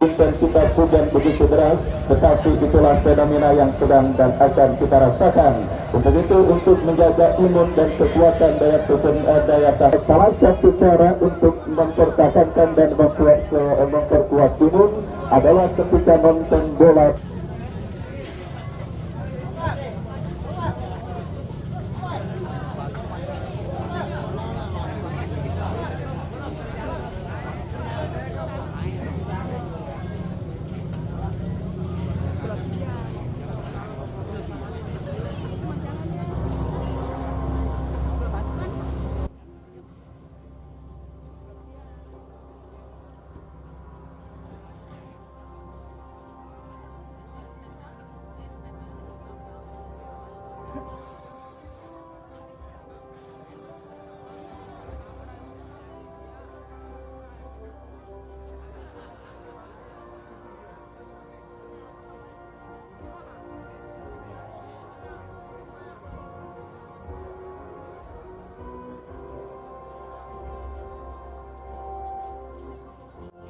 Intensitas hujan begitu deras, tetapi itulah fenomena yang sedang dan akan kita rasakan. Untuk itu, untuk menjaga imun dan kekuatan daya tahan, salah satu cara untuk mempertahankan dan memperkuat imun adalah ketika nonton bola.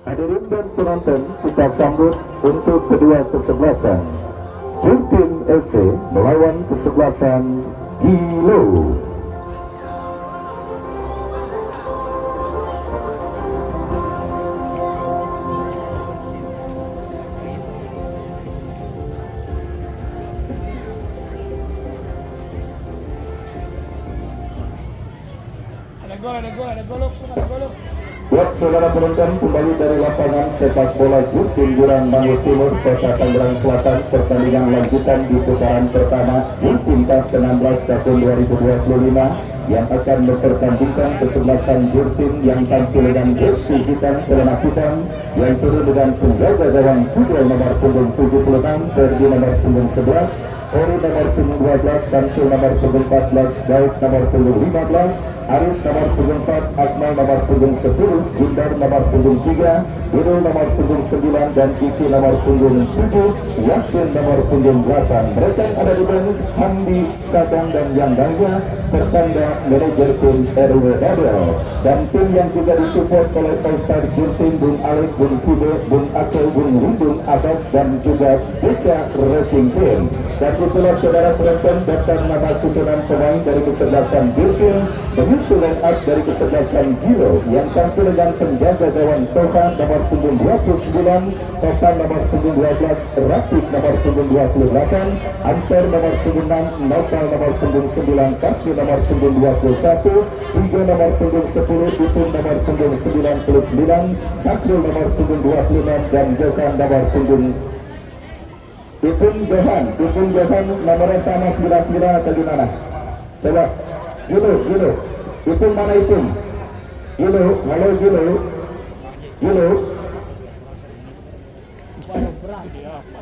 Hadirin dan penonton, kita sambut untuk kedua kesebelasan Jurtim FC melawan kesebelasan Gilo. Ada gol. Buat saudara penonton, kembali dari lapangan sepak bola Jurtim Jurang Bangil Timur, Kota Tangerang Selatan, pertandingan lanjutan di putaran pertama Jurtim Cup ke-16 tahun 2025 yang akan mempertandingkan kesebelasan Jurtim yang tampil dengan jersey hitam celana hitam yang turun dengan penjaga gawang Fidel nomor punggung 76, Ferdi nomor punggung 11, Ori nomor punggung 12, Samsul nomor punggung 14, Daud nomor punggung 15, Aris nomor punggung 4, Akmal nomor punggung 10, Gundar nomor punggung 3, Irul nomor punggung 9, dan Iki nomor punggung 7, Yasin nomor punggung 8. Mereka ada di bench Hamdi, Sadang, dan Yang Dangga, tertanda manajer tim RW Dadel, dan tim yang juga disupport oleh All-Star Jurtim, Bung Alek, Bung Kibe, Bung Akel, Bung Rindung, Abbas, dan juga Beca Racing Team. Dan itulah saudara penonton daftar nama susunan pemain dari kesebelasan Jurtim, menyusul line up dari kesebelasan Gilo yang tampil dengan penjaga gawang Tohan nomor punggung 29, Tohan nomor punggung 12, Ratik nomor punggung 28, Ansar nomor punggung 6, Nopal nomor punggung 9, Kaki nomor punggung 21, Tiga nomor punggung 10, Dukun nomor punggung 99, Sakrul nomor punggung 26, dan Jokan nomor punggung Ipun Johan nomornya sama 99 atau gimana? Coba, Gilo, Ipun mana Ipun? Gilo, halo Gilo.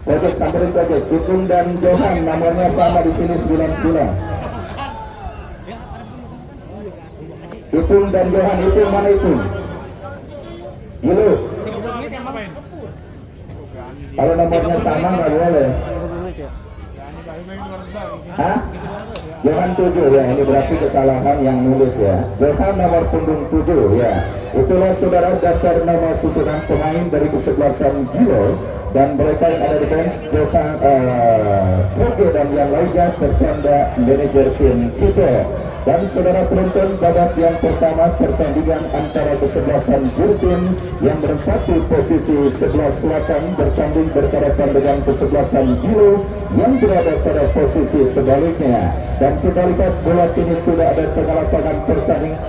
Project, samperin Project. Ipun dan Johan nomornya sama di sini 99. Ipun dan Johan, Ipun mana Ipun? Gilo. Kalau nomornya sama nggak boleh. Hah? Johan 7 ya, ini berarti kesalahan yang nulis ya. Johan nomor punggung 7 ya. Itulah saudara daftar nama susunan pemain dari kesebelasan Gilo, dan mereka yang ada di bench Johan, Toge, dan yang lainnya tertanda manajer tim kita. Dan saudara penonton, babak yang pertama pertandingan antara kesebelasan Jurtim yang menempati posisi sebelah selatan bertanding berhadapan dengan kesebelasan Gilo yang berada pada posisi sebaliknya. Dan kita lihat bola kini sudah ada di tengah lapangan pertandingan.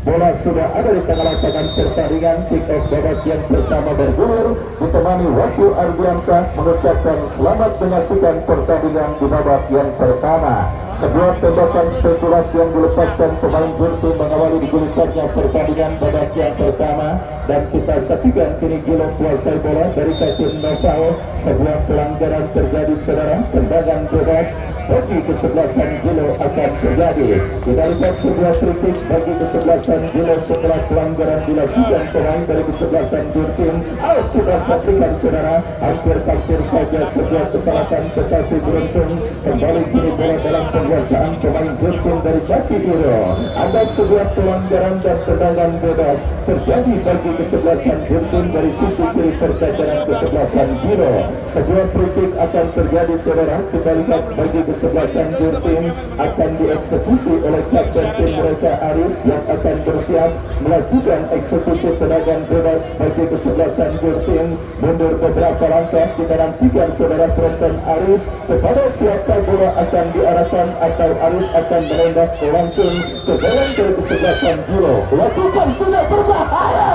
Bola sudah ada di tengah lapangan pertandingan. Kick off babak yang pertama bergulir, ditemani Wakil Ardiansyah mengucapkan selamat menyaksikan pertandingan di babak yang pertama. Sebuah tembakan spekulasi yang dilepaskan pemain Jurtim mengawali digulirkannya pertandingan babak yang pertama, dan kita saksikan kini Gilo kuasai bola dari kaki Nopal. Sebuah pelanggaran terjadi saudara, tendangan bebas bagi kesebelasan Gilo akan terjadi. Kita lihat sebuah kritik bagi kesebelasan Gilo setelah pelanggaran dilakukan pemain dari kesebelasan Jurtin. Kita saksikan saudara, hampir saja sebuah kesalahan tetapi beruntung kembali kini bola dalam penguasaan pemain Jurtin dari kaki Gilo. Ada sebuah pelanggaran dan tendangan bebas terjadi bagi kesebelasan Jurtin dari sisi kiri pertahanan kesebelasan Gilo. Sebuah kritik akan terjadi saudara. Kita lihat bagi kesebelasan Jurtin akan dieksekusi oleh kapten tim mereka Aris yang akan bersiap melakukan eksekusi tendangan bebas bagi kesebelasan Jurtin. Mundur beberapa langkah, kita nantikan saudara penonton Aris kepada siapa bola akan diarahkan atau Aris akan menembak langsung ke dalam dari kesebelasan Gilo. Lakukan sudah berbahaya.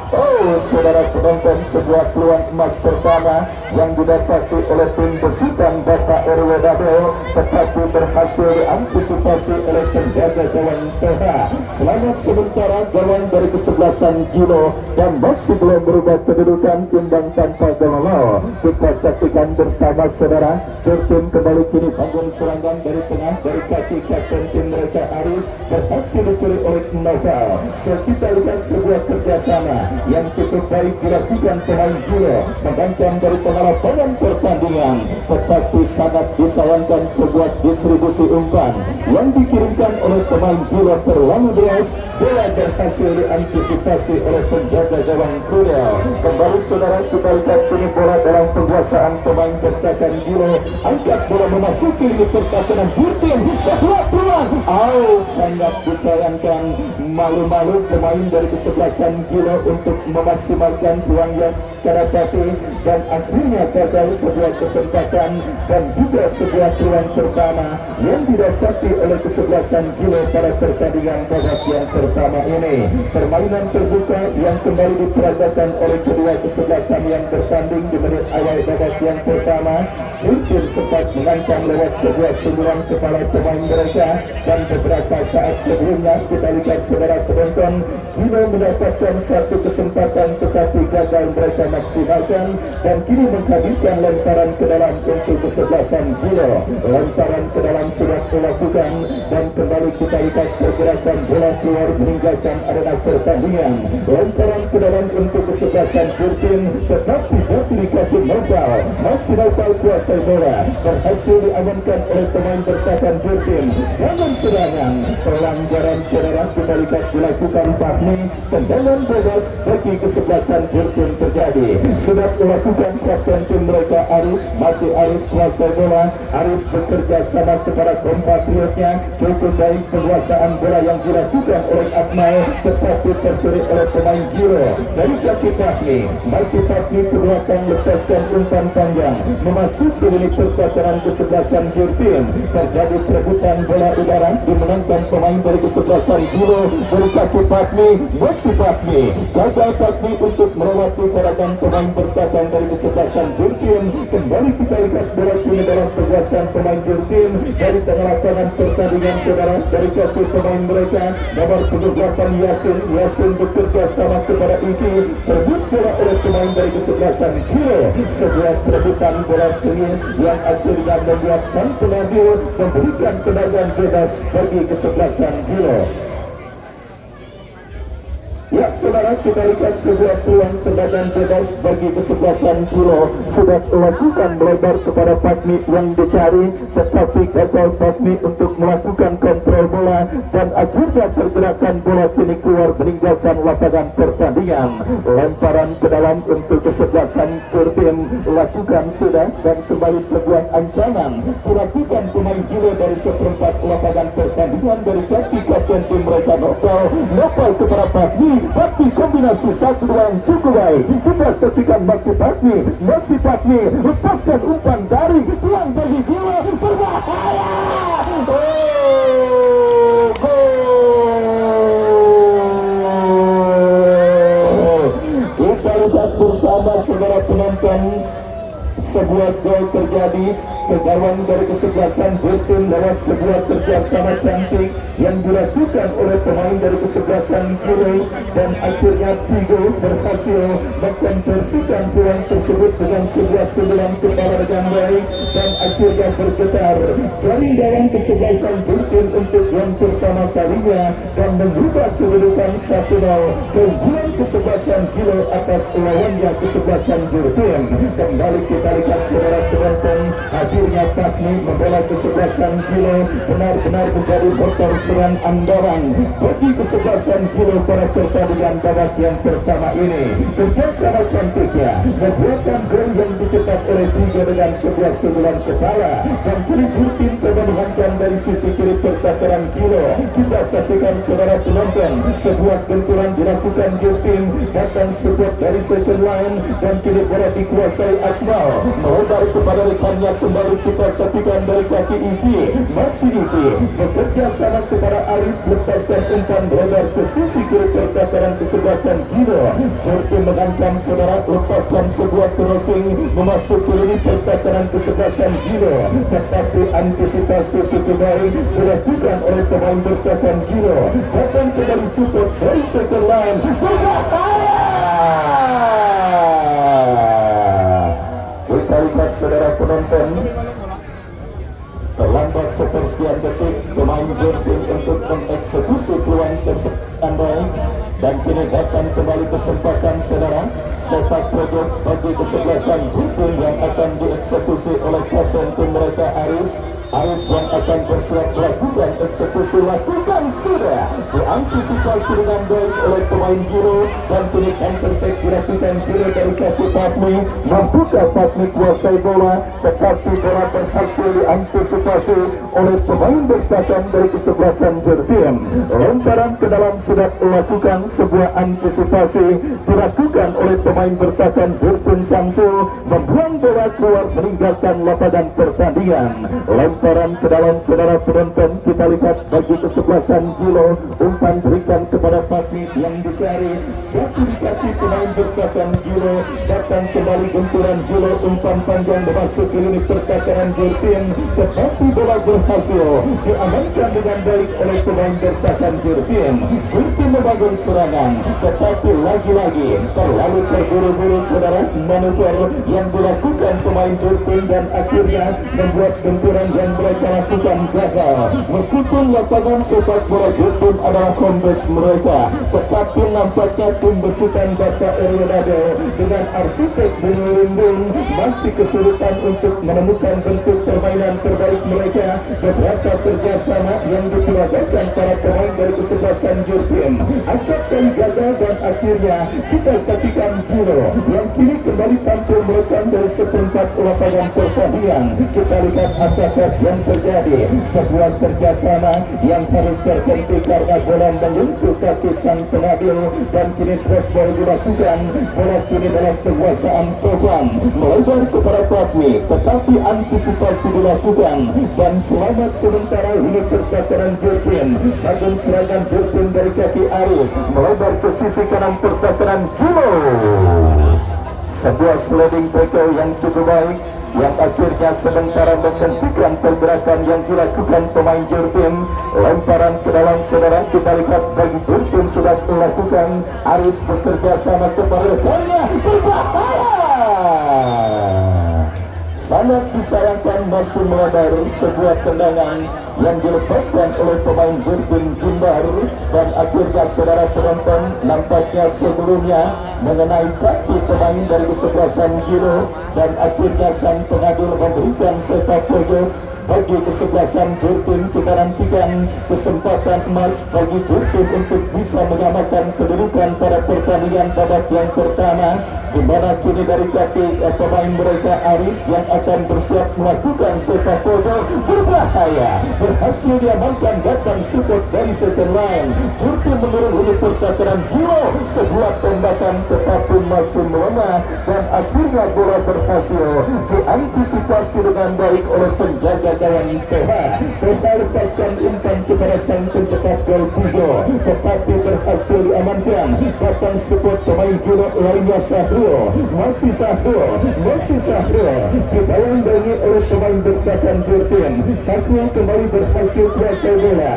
Oh, saudara penonton, sebuah peluang emas pertama yang didapati oleh tim besutan Bapak RW Dabel, tetapi berhasil diantisipasi oleh penjaga gawang Toha. Selamat sementara gawang dari kesebelasan Gilo dan masih belum berubah kedudukan imbang tanpa gol. Kita saksikan bersama saudara, Jurtin kembali kini bangun serangan dari tengah dari kaki kapten tim mereka Aris berhasil dicuri oleh Novel. Kita lihat sebuah kerjasama yang cukup baik dilakukan pemain Gilo mengancam dari pengalaman pertandingan, tetapi sangat disayangkan sebuah distribusi umpan yang dikirimkan oleh pemain Gilo terlalu deras. Bola berhasil diantisipasi oleh penjaga gawang Krudel. Kembali saudara, kita lihat kini bola dalam penguasaan pemain bertahan Gilo. Angkat bola memasuki lini pertahanan Jurtin. Sebuah peluang. Sangat disayangkan, malu-malu pemain dari kesebelasan Gilo untuk memaksimalkan peluang yang tetapi dan akhirnya gagal sebuah kesempatan dan juga sebuah peluang pertama yang didapati oleh kesebelasan Gilo pada pertandingan babak yang pertama ini. Permainan terbuka yang kembali diperagakan oleh kedua kesebelasan yang bertanding di menit awal babak yang pertama. Jurtin sempat mengancam lewat sebuah sundulan kepala pemain mereka dan beberapa saat sebelumnya kita lihat saudara penonton, Gilo mendapatkan satu kesempatan tetapi gagal mereka maksimalkan dan kini menghabiskan lemparan ke dalam untuk kesebelasan Gilo. Lemparan ke dalam sudah dilakukan dan kembali kita lihat pergerakan bola keluar meninggalkan arena pertandingan. Lemparan ke dalam untuk kesebelasan Jurtin tetapi jatuh di kaki Novel. Masih Novel kuasai bola, berhasil diamankan oleh pemain bertahan Jurtin. Namun serangan pelanggaran saudara kita lihat dilakukan Fahmi. Tendangan bebas bagi kesebelasan Jurtin terjadi. Sudah dilakukan kapten tim mereka Aris. Masih Aris kuasai bola. Aris bekerja sama kepada kompatriotnya. Cukup baik penguasaan bola yang dilakukan oleh Akmal tetapi tercuri oleh pemain Gilo dari kaki Fahmi. Masih Fahmi ke belakang lepaskan umpan panjang memasuki lini pertahanan kesebelasan Jurtin. Terjadi perebutan bola udara dimenangkan pemain dari kesebelasan Gilo dari kaki Fahmi. Masih Fahmi gagal Fahmi untuk melewati korakan pemain bertahan dari kesebelasan Jurtin. Kembali kita lihat bola kini dalam penguasaan pemain Jurtin dari tengah lapangan pertandingan saudara dari kaki pemain mereka nomor 78 Yasin bekerja sama kepada Iki. Perebut bola oleh pemain dari kesebelasan Gilo. Sebuah perebutan bola sengit yang akhirnya membuat sang pengadil memberikan tendangan bebas bagi kesebelasan Gilo. Ya saudara, kita lihat sebuah peluang tendangan bebas bagi kesebelasan Gilo sudah dilakukan melebar kepada Fahmi yang dicari tetapi gagal Fahmi untuk melakukan kontrol bola dan akhirnya pergerakan bola kini keluar meninggalkan lapangan pertandingan. Lemparan ke dalam untuk kesebelasan Jurtin lakukan sudah dan kembali sebuah ancaman dilakukan pemain Gilo dari seperempat lapangan pertandingan dari kaki kapten tim mereka Novel kepada Fahmi. Fahmi kombinasi 1-2 yang cukup baik. Kita saksikan masih Fahmi lepaskan umpan dari peluang bagi Gilo berbahaya. Kita lihat bersama saudara penonton, sebuah gol terjadi ke gawang dari kesebelasan Jepun lewat sebuah kerjasama cantik yang dilakukan oleh pemain dari kesebelasan kiri, dan akhirnya Vigo berhasil mengkonversikan peluang tersebut dengan sebuah sebelang kepala dengan baik, dan akhirnya bergetar jaring gawang kesebelasan Jepun untuk yang pertama kalinya dan mengubah kedudukan 1-0 keunggulan kesebelasan kilo atas lawannya kesebelasan Jepun. Kembali kita lihat saudara penonton, hadirnya Patmi membela kesebelasan kilo benar-benar menjadi motor serang andalan bagi kesebelasan kilo pada pertandingan babak yang pertama ini. Kerjasama cantiknya membuatkan gol yang dicetak oleh Vigo dengan sebuah sebulan kepala, dan kini Jurtin coba dihancam dari sisi kiri pertahanan kilo. Kita saksikan saudara penonton, sebuah benturan dilakukan Jurtin, datang support dari second line, dan kini bola dikuasai Akmal, melebar kepada rekannya. Kembali kita saksikan dari kaki Ivi, masih Ivi bekerja sama kepada Aris, lepaskan umpan lebar ke sisi kiri pertahanan kesebelasan kilo. Jurtin mengancam saudara, lepaskan sebuah crossing memasuki lini pertahanan kesebelasan kilo, tetapi antisipasi cukup baik dilakukan oleh pemain bertahan kilo. Datang kembali support dari second line, berbahaya. Kita lihat saudara penonton, terlambat sepersekian detik pemain Jepun untuk mengeksekusi peluang tersebut baik, dan kini datang kembali kesempatan saudara sepak pojok bagi kesebelasan Jepun yang akan dieksekusi oleh kapten tim mereka Aris yang akan bersiap melakukan eksekusi. Lakukan sudah diantisipasi dengan baik oleh pemain Giro, dan kini counter attack dilakukan Giro dari kaki Patmi, membuka Patmi kuasai bola, tetapi bola berhasil diantisipasi oleh pemain bertahan dari kesebelasan Jepun. Lemparan ke dalam sudah melakukan sebuah antisipasi dilakukan oleh pemain bertahan Jepun. Samsul membuang bola keluar meninggalkan lapangan pertandingan. Lemparan ke dalam saudara penonton, kita lihat bagi kesebelasan Gilo, umpan berikan kepada Patmi yang dicari, jatuh di kaki pemain bertahan Gilo, datang kembali benturan Gilo, umpan panjang memasuki lini pertahanan Jepun, tetapi bola berhasil diamankan dengan baik oleh pemain bertahan Jepun. Jepun membangun serangan, tetapi lagi-lagi terlalu terburu-buru saudara manuver yang dilakukan pemain Jepun, dan akhirnya membuat benturan yang mereka lakukan gagal. Meskipun lapangan sepak bola Jepun adalah home base mereka, tetapi nampaknya tim besutan Bapak Eryonado dengan arsitek Bung Lindung masih kesulitan untuk menemukan bentuk permainan terbaik mereka. Beberapa kerjasama yang dipelajarkan para pemain dari kesebelasan Jepun acap kali gagal, dan akhirnya kita saksikan Giro yang kini kembali tampil melekan dari seperempat lapangan pertandingan. Kita lihat apakah yang terjadi. Sebuah kerjasama yang harus terhenti karena bola menyentuh kaki sang pengadil, dan kini drop ball dilakukan. Bola kini dalam penguasaan Toban, melebar kepada Patmi, tetapi antisipasi dilakukan, dan selamat sementara lini pertahanan Jepun. Bagian serangan Jepun dari kaki Aris melebar ke sisi kanan pertahanan Gilo. Sebuah sliding tackle yang cukup baik yang akhirnya sementara menghentikan pergerakan yang dilakukan pemain Jepun. Lemparan ke dalam saudara, kita lihat bagi Jepun sudah melakukan. Aris bekerja sama kepada rekannya, berbahaya. Sangat disayangkan masih melebar sebuah tendangan yang dilepaskan oleh pemain Jepun Gimbar, dan akhirnya saudara penonton nampaknya sebelumnya mengenai kaki pemain dari kesebelasan Giro, dan akhirnya sang pengadil memberikan sepak pojok bagi kesebelasan Jepun. Kita nantikan kesempatan emas bagi Jepun untuk bisa menyamakan kedudukan pada pertandingan babak yang pertama, di mana kini dari kaki pemain mereka Aris yang akan bersiap melakukan sepak pojok, berbahaya, berhasil diamankan, datang support dari second line. Jepun menurun lini pertahanan Giro, sebuah tembakan tetapi masih melemah, dan akhirnya bola berhasil diantisipasi dengan baik oleh penjaga gawang Toha. Toha lepaskan umpan kepada sang pencetak gol Vigo, tetapi berhasil diamankan. Datang support pemain Giro lainnya Sahra masih Sahrul dibayang-bayangi oleh pemain bertahan Jurgen. Sahrul kembali berhasil kuasai bola.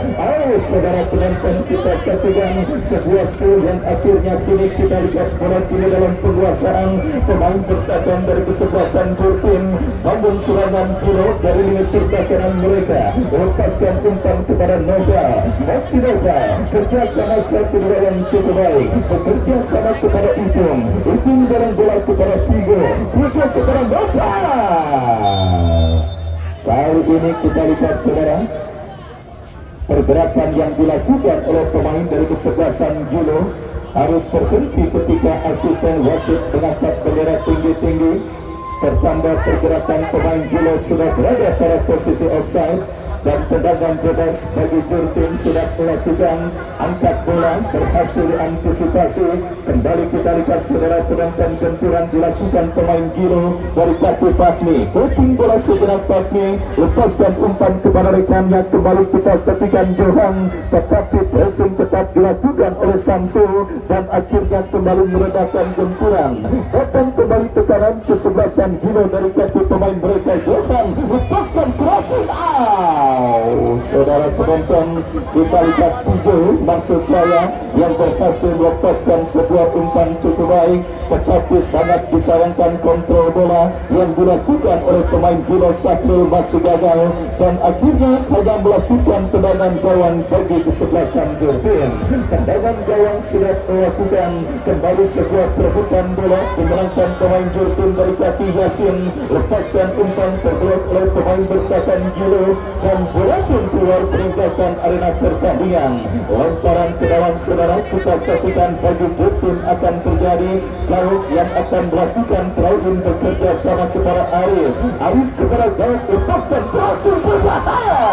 Saudara penonton, kita saksikan sebuah skill yang akhirnya kini kita lihat bola kini dalam penguasaan pemain bertahan dari kesebelasan Jurgen. Namun serangan kilo dari lini pertahanan mereka, lepaskan umpan kepada Nova. Masih Nova kerjasama satu dua yang cukup baik, bekerja sama kepada Ipung barang bola kepada Pigo kepada Nova. Kali ini kita lihat saudara pergerakan yang dilakukan oleh pemain dari kesebelasan Gilo harus terhenti ketika asisten wasit mengangkat bendera tinggi-tinggi. Pertanda pergerakan pemain Gilo sudah berada pada posisi offside dan tendangan bebas bagi Jurgen sudah melakukan angkat bola berhasil diantisipasi. Kembali kita lihat saudara penonton, benturan dilakukan pemain Giro dari kaki Fahmi. Puting bola sebenarnya Fahmi lepaskan umpan kepada rekannya. Kembali kita saksikan Johan, tetapi pressing tetap dilakukan oleh Samsul dan akhirnya kembali meredakan benturan. Datang kembali tekanan kesebelasan Giro dari kaki pemain mereka. Johan lepaskan crossing out. Saudara penonton, kita lihat Pigo maksud saya yang berhasil melepaskan sebuah umpan cukup baik, tetapi sangat disayangkan kontrol bola yang dilakukan oleh pemain Gilo. Sahrul masih gagal dan akhirnya hanya melakukan tendangan gawang bagi kesebelasan Jurgen. Tendangan gawang sudah melakukan kembali sebuah perebutan bola memenangkan pemain Jurgen dari kaki Yasin. Lepaskan umpan terblok oleh pemain bertahan Gilo dan bola pun keluar meninggalkan arena pertandingan. Lemparan ke dalam saudara kita saksikan bagi Jurgen akan terjadi. Laut yang akan melakukan Claudin bekerja sama kepada Aris kepada Gaut, lepaskan crossing berbahaya.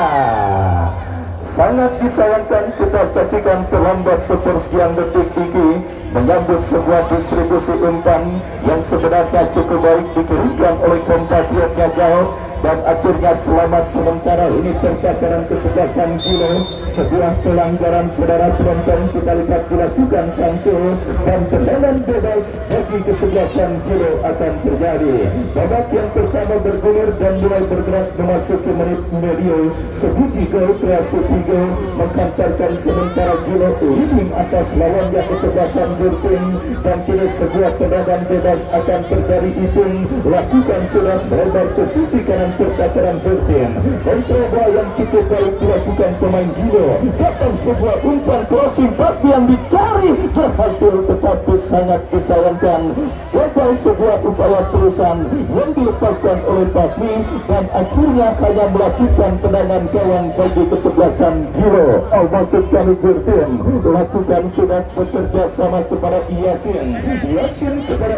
Sangat disayangkan kita saksikan terlambat sepersekian detik ini menyambut sebuah distribusi umpan yang sebenarnya cukup baik dikirimkan oleh kompatriotnya Gaut. Dan akhirnya selamat sementara ini pertahanan kesebelasan Gilo. Sebuah pelanggaran saudara penonton kita lihat dilakukan Samsul dan tendangan bebas bagi kesebelasan Gilo akan terjadi. Babak yang pertama bergulir dan mulai bergerak memasuki menit medio. Sebiji gol kreasi Pigo menghantarkan sementara Gilo leading atas lawannya kesebelasan Jurgen dan kini sebuah tendangan bebas akan terjadi. Ipung lakukan sudah melebar ke sisi kanan pertahanan Jurgen. Kontrol bola yang cukup baik dilakukan pemain Gilo. Datang sebuah umpan crossing Fahmi yang dicari berhasil, tetapi sangat disayangkan gagal sebuah upaya terusan yang dilepaskan oleh Fahmi dan akhirnya hanya melakukan tendangan gawang bagi kesebelasan Gilo. Maksud kami Jurgen lakukan sudah bekerja sama kepada Yasin kepada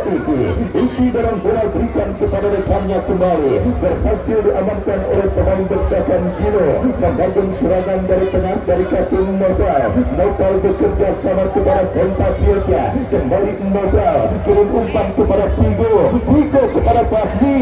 Iki dalam bola berikan kepada rekannya kembali berhasil diamankan oleh pemain bertahan Gilo. Membangun serangan dari tengah dari kaki Nopal bekerja sama kepada kompatriotnya. Kembali Nopal kirim umpan kepada Pigo kepada Fahmi.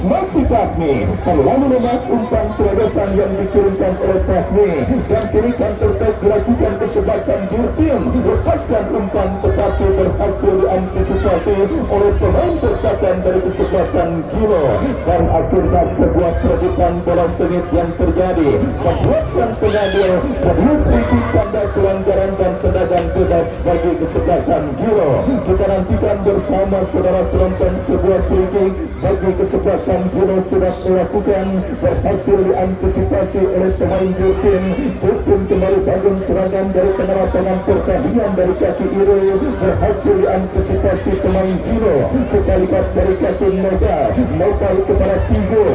Masih Fahmi terlalu lemah umpan terobosan yang dikirimkan oleh Fahmi dan kini counter attack dilakukan kesebelasan Jurgen. Lepaskan umpan tetapi berhasil diantisipasi oleh pemain bertahan dari kesebelasan Gilo. Dan akhirnya sebuah perebutan bola sengit yang terjadi membuat sang pengadil memberi tanda pelanggaran dan tendangan bebas bagi kesebelasan Gilo. Kita nantikan bersama saudara penonton sebuah free kick bagi kesebelasan Gilo sudah melakukan berhasil diantisipasi oleh pemain Jurgen. Jurgen kembali bangun serangan dari tengah lapangan pertandingan dari kaki Irul berhasil diantisipasi pemain Gilo. Kita lihat dari kaki Nopal kepada Pigo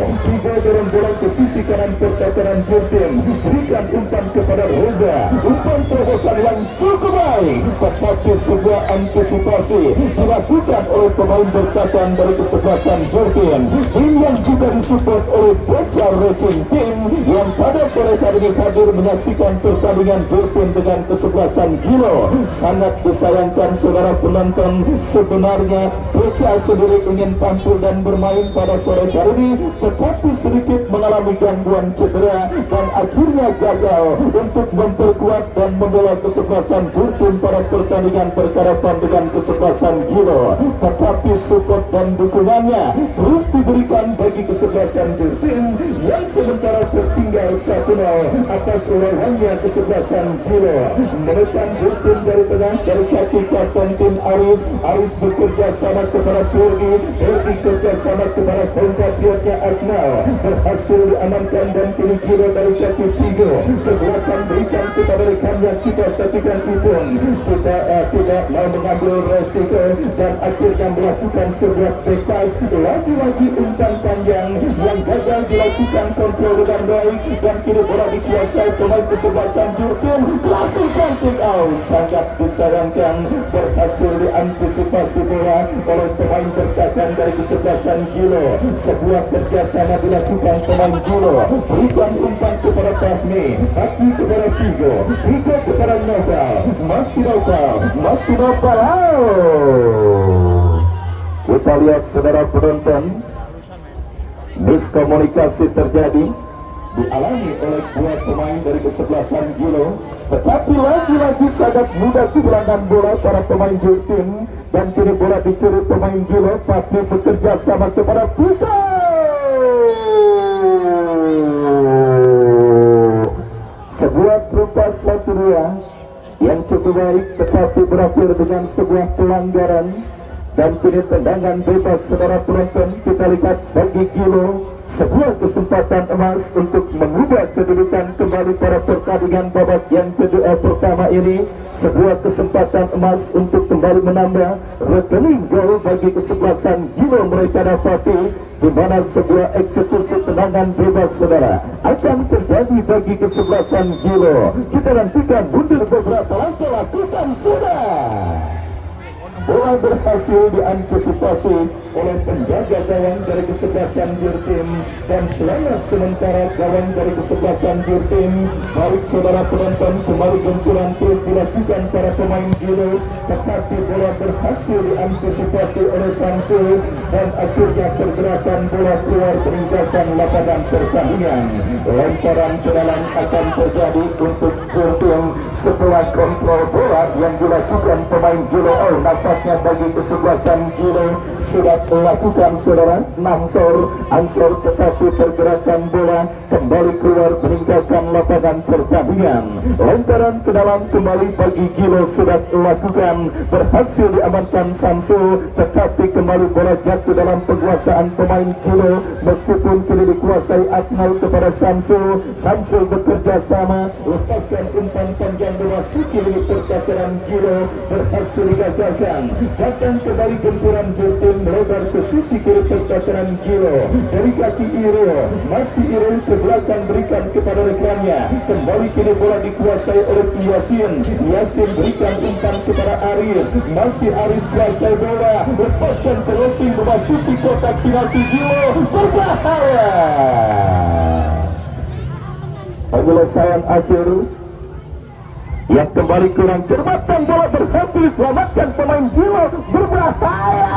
dorong bola ke sisi kanan pertahanan Jurgen. Berikan umpan kepada Roza. Umpan terobosan yang cukup baik, tetapi sebuah antisipasi dilakukan oleh pemain bertahan dari kesebelasan Jurgen. Tim yang juga disupport oleh Bocar Racing Team yang pada sore hari ini hadir menyaksikan pertandingan Jurgen dengan kesebelasan Gilo. Sangat disayangkan saudara penonton, sebenarnya Bocar sendiri ingin tampil dan bermain pada sore hari ini, tetapi sedikit mengalami gangguan cedera dan akhirnya gagal untuk memperkuat dan membela kesebelasan Jurgen Jurtim pada pertandingan berhadapan dengan kesebelasan Gilo, tetapi support dan dukungannya terus diberikan bagi kesebelasan Jurtim yang sementara tertinggal 1-0 atas lawannya kesebelasan Gilo. Menekan Jurtim dari tengah dari kaki kapten tim Aris bekerja sama kepada Ferdi kerja sama kepada compatriotnya Akmal, berhasil diamankan dan kini Gilo dari kaki Tigo ke belakang berikan kepada rekan yang kita saksikan pun tidak mau mengambil resiko dan akhirnya melakukan sebuah back pass, lagi-lagi umpan panjang yang gagal dilakukan kontrol dengan baik dan kini bola dikuasai pemain kesebelasan Jurtim. Klasik cantik sangat disayangkan, berhasil diantisipasi bola oleh pemain bertahan dari kesebelasan Gilo. Sebuah kerjasama dilakukan pemain Gilo, berikan umpan kepada Fahmi kepada Tigo kepada Noval, masih Noval. Kita lihat saudara penonton, miskomunikasi terjadi dialami oleh dua pemain dari kesebelasan Gilo, tetapi lagi-lagi sangat mudah kehilangan bola para pemain Jurtim dan kini bola dicuri pemain Gilo. Tapi bekerja sama kepada Tigo, sebuah berupa 1-2 yang cukup baik, tetapi berakhir dengan sebuah pelanggaran dan kini tendangan bebas saudara penonton. Kita lihat bagi Gilo sebuah kesempatan emas untuk mengubah kedudukan kembali pada pertandingan babak yang kedua pertama ini. Sebuah kesempatan emas untuk kembali menambah rekening gol bagi kesebelasan Gilo mereka dapati, di mana sebuah eksekusi tendangan bebas saudara akan terjadi bagi kesebelasan Gilo. Kita nantikan mundur beberapa langkah, lakukan sudah. Bola berhasil diantisipasi oleh penjaga gawang dari kesebelasan Jurtim dan selamat sementara gawang dari kesebelasan Jurtim. Baik saudara penonton, kembali benturan terus dilakukan para pemain Gilo, tetapi bola berhasil diantisipasi oleh Samsul dan akhirnya pergerakan bola keluar meninggalkan lapangan pertandingan. Lemparan ke dalam akan terjadi untuk Jurtim setelah kontrol bola yang dilakukan pemain Gilo. Nampaknya bagi kesebelasan Gilo sudah melakukan saudara ansor, tetapi pergerakan bola kembali keluar meninggalkan lapangan pertandingan. Lemparan ke dalam kembali bagi Gilo sudah dilakukan, berhasil diamankan Samsul, tetapi kembali bola jatuh dalam penguasaan pemain Gilo meskipun kini dikuasai Akmal kepada Samsul bekerja sama, lepaskan umpan panjang memasuki lini pertahanan Gilo, berhasil digagalkan. Datang kembali gempuran Jurtim melebar ke sisi kiri pertahanan Gilo dari kaki Irul, masih Irul ke belakang berikan kepada rekannya, kembali kini bola dikuasai oleh Yasin berikan umpan kepada Aris, masih Aris kuasai bola, lepaskan crossing memasuki kotak penalti Gilo, berbahaya. Penyelesaian akhir yang kembali kurang cermat dan bola berhasil diselamatkan pemain Gilo, berbahaya.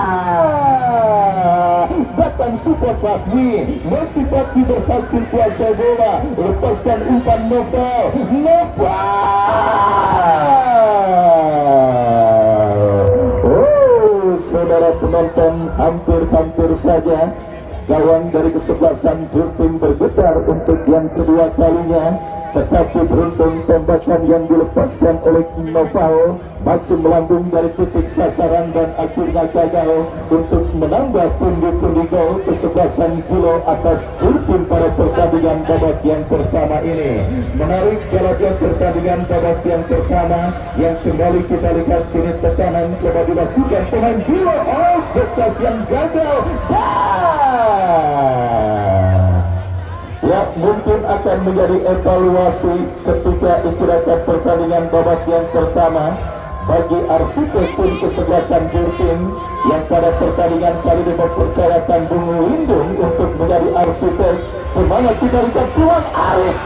Datang support Fahmi, masih Fahmi berhasil kuasai bola, lepaskan umpan Noval. Saudara penonton, hampir saja gawang dari kesebelasan Jurtim bergetar untuk yang kedua kalinya, tetapi beruntung tembakan yang dilepaskan oleh Noval masih melambung dari titik sasaran dan akhirnya gagal untuk menambah pundi-pundi gol kesebelasan Gilo atas Jurtim pada pertandingan babak yang pertama ini. Menarik jalannya pertandingan babak yang pertama yang kembali kita lihat kini tekanan coba dilakukan pemain Gilo, bekas yang gagal. Ya, mungkin akan menjadi evaluasi ketika istirahat pertandingan babak yang pertama bagi arsitek tim kesebelasan Jurtim yang pada pertandingan kali ini mempercayakan Bung Lindung untuk menjadi arsitek, di mana kita lihat peluang Aris.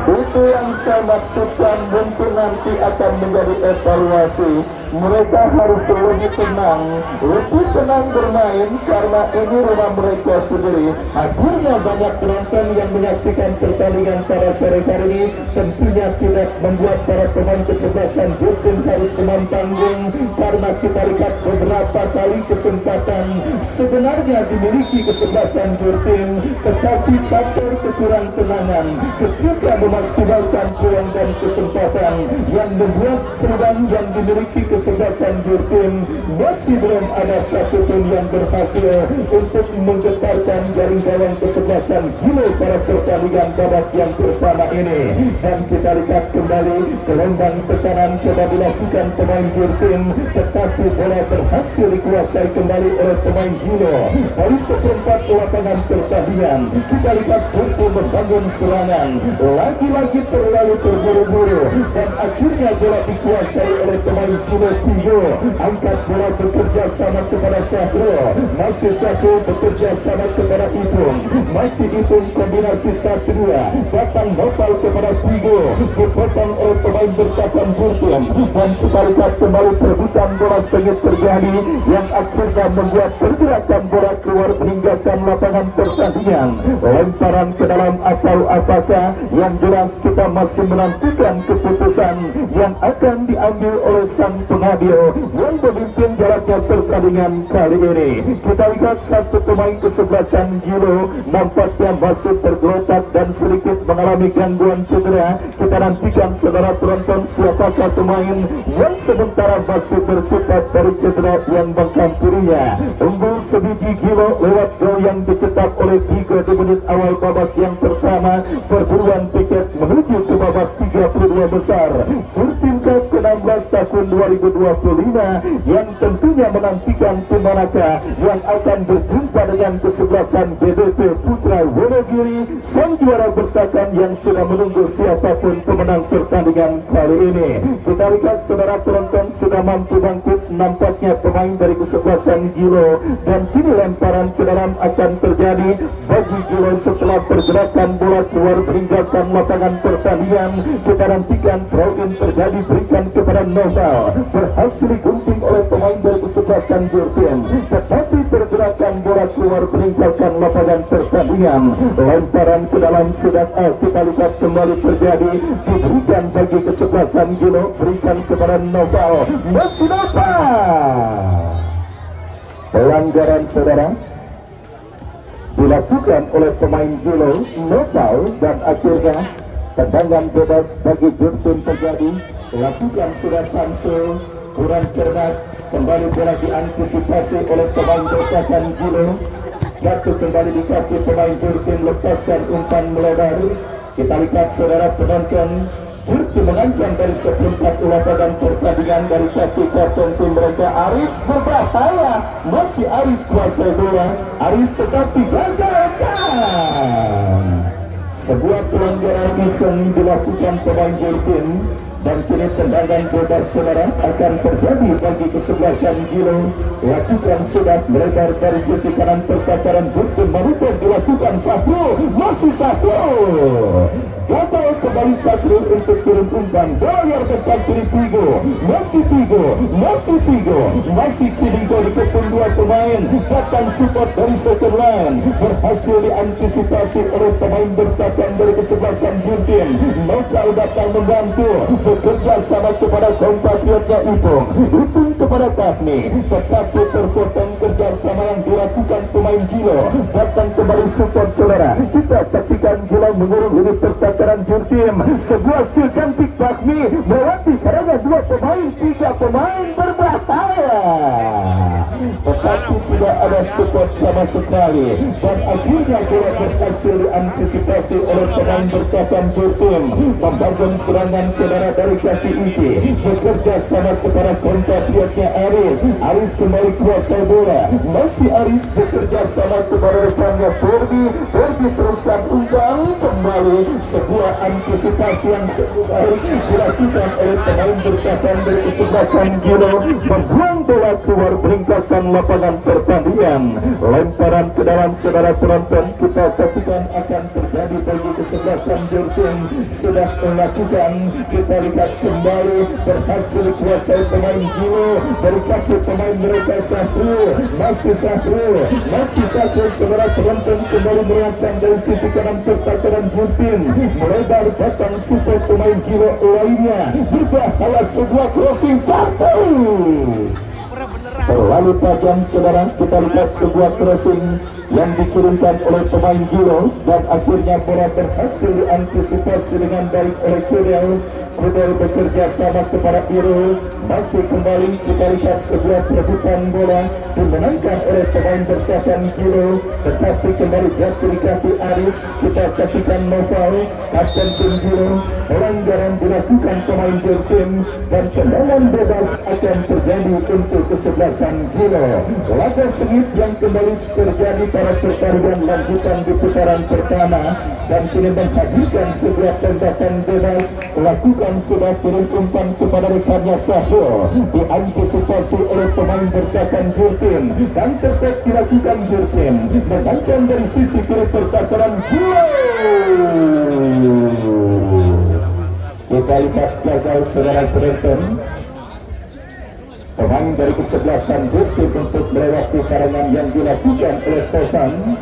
Itu yang saya maksudkan, mungkin nanti akan menjadi evaluasi mereka harus lebih tenang bermain karena ini rumah mereka sendiri. Akhirnya banyak penonton yang menyaksikan pertandingan pada sore hari ini tentunya tidak membuat para pemain kesebelasan Jurtim harus teman tanggung, karena kita lihat beberapa kali kesempatan sebenarnya dimiliki kesebelasan Jurtim, tetapi faktor kekurang tenangan ketika memaksimalkan peluang dan kesempatan yang membuat peluang yang dimiliki kesebelasan Jurtim masih belum ada satu pun yang berhasil untuk menggetarkan jaring gawang kesebelasan Gilo pada pertandingan babak yang pertama ini. Dan kita lihat kembali gelombang tekanan coba dilakukan pemain Jurtim, tetapi bola berhasil dikuasai kembali oleh pemain Gilo. Dari seperempat lapangan pertandingan kita lihat Jurtim membangun serangan, lagi-lagi terlalu terburu-buru dan akhirnya bola dikuasai oleh pemain Gilo. Pigo angkat bola bekerja sama kepada Sahro, masih Sahro bekerja sama kepada Ipung, masih Ipung kombinasi 1-2 datang Noval kepada Pigo, dipotong oleh pemain bertahan Jurtim, dan kita lihat kembali perebutan bola sengit terjadi yang akhirnya membuat pergerakan bola keluar meninggalkan lapangan pertandingan. Lemparan ke dalam atau apakah, yang jelas kita masih menantikan keputusan yang akan diambil oleh sang pengadil yang memimpin jalannya pertandingan kali ini. Kita lihat satu pemain kesebelasan Gilo nampaknya masih tergeletak dan sedikit mengalami gangguan cedera. Kita nantikan saudara penonton siapakah pemain yang sementara masih berkutat dari cedera yang menghampirinya. Unggul sebiji Gilo lewat gol yang dicetak oleh Pigo di menit awal babak yang pertama. Perburuan tiket menuju ke babak 32 besar Jurtim Cup ke-16 tahun 2025 yang tentunya menantikan tim manakah yang akan berjumpa dengan kesebelasan BDP Putra Wonogiri, sang juara bertahan yang sudah menunggu siapapun pemenang pertandingan kali ini. Kita lihat saudara penonton sudah mampu bangkit nampaknya pemain dari kesebelasan Gilo, dan kini lemparan ke dalam akan terjadi bagi Gilo setelah pergerakan bola keluar meninggalkan lapangan pertandingan. Kita nantikan throw-in terjadi, berikan kepada Noval, berhasil digunting oleh pemain dari kesebelasan Jurtim, tetapi pergerakan bola keluar meninggalkan lapangan pertandingan. Lemparan ke dalam sudah kita lihat kembali terjadi, diberikan bagi kesebelasan Gilo, berikan kepada Noval, masih dapat. Pelanggaran saudara dilakukan oleh pemain Gilo, Noval, dan akhirnya tendangan bebas bagi Jurtim terjadi. Lakukan sudah Samsul, kurang cermat, kembali bola diantisipasi oleh pemain bertahan Gilo, jatuh kembali di kaki pemain Jurtim, lepaskan umpan melebar. Kita lihat saudara penonton, Jurtim mengancam dari seperempat lapangan pertandingan dari kaki kapten tim mereka. Aris berbahaya, masih Aris kuasai bola, Aris tetapi gagalkan. Sebuah pelanggaran iseng dilakukan pemain Jurtim, dan kini tendangan bebas saudara akan terjadi bagi kesebelasan Gilo. Lakukan sudah melebar dari sisi kanan pertakaran Jurtim, manuver dilakukan Sahro, masih Sahro, gagal kembali Sahro untuk turun umpan. Bayar depan kiri Pigo, masih Pigo, masih Pigo, masih Pigo dikepung dua pemain, datang support dari second line, berhasil diantisipasi oleh pemain bertahan dari kesebelasan Jurtim. Noval datang membantu, bekerja sama kepada kompatriotnya Ipung kepada Fahmi, tetapi terpotong kerjasama yang dilakukan pemain Gilo. Datang kembali support saudara, kita saksikan Gilo mengurung ini pertakaran Jurtim. Sebuah skill cantik Fahmi melewati karena dua pemain, tiga pemain berbahaya, tetapi tidak ada support sama sekali, dan akhirnya bola berhasil diantisipasi oleh pemain bertahan Jurtim. Membangun serangan saudara dari kaki Iki, bekerja sama kepada kompatriotnya Aris. Aris kembali kuasai bola, masih Aris bekerja sama kepada rekannya Ferdi. Ferdi teruskan umpan kembali, sebuah antisipasi yang baik dilakukan oleh pemain bertahan dari kesebelasan Gilo, membuang bola keluar meninggalkan belakang lapangan pertandingan. Lemparan ke dalam saudara penonton, kita saksikan akan terjadi bagi kesebelasan Jurtim sudah melakukan. Kita lihat kembali berhasil kuasai pemain Gilo dari kaki pemain mereka. Sahrul, masih Sahrul saudara penonton, kembali merancang dari sisi kanan pertahanan Jurtim, melebar datang super pemain Gilo lainnya, berbahaya sebuah crossing cantik terlalu tajam saudara. Kita lihat sebuah crossing yang dikirimkan oleh pemain Gilo dan akhirnya bola berhasil diantisipasi dengan baik oleh Kudel bekerja sama kepada Irul. Masih kembali kita lihat sebuah perebutan bola dimenangkan oleh pemain bertahan Gilo, tetapi kembali jatuh di kaki Aris. Kita saksikan Noval kapten tim Gilo, pelanggaran dilakukan pemain Jurtim dan tendangan bebas akan terjadi untuk kesebelasan Gilo. Laga sengit yang kembali terjadi pada pertandingan lanjutan di putaran pertama dan kini menghadirkan sebuah tembakan bebas lakukan sudah kirim umpan kepada rekannya Sahrul, diantisipasi oleh pemain bertahan Jurtim dan tetap dilakukan Jurtim mengancam dari sisi kiri pertahanan Gilo. Kita lihat gagal saudara penonton, pemain dari kesebelasan Jurtim untuk melewati karangan yang dilakukan oleh Tovan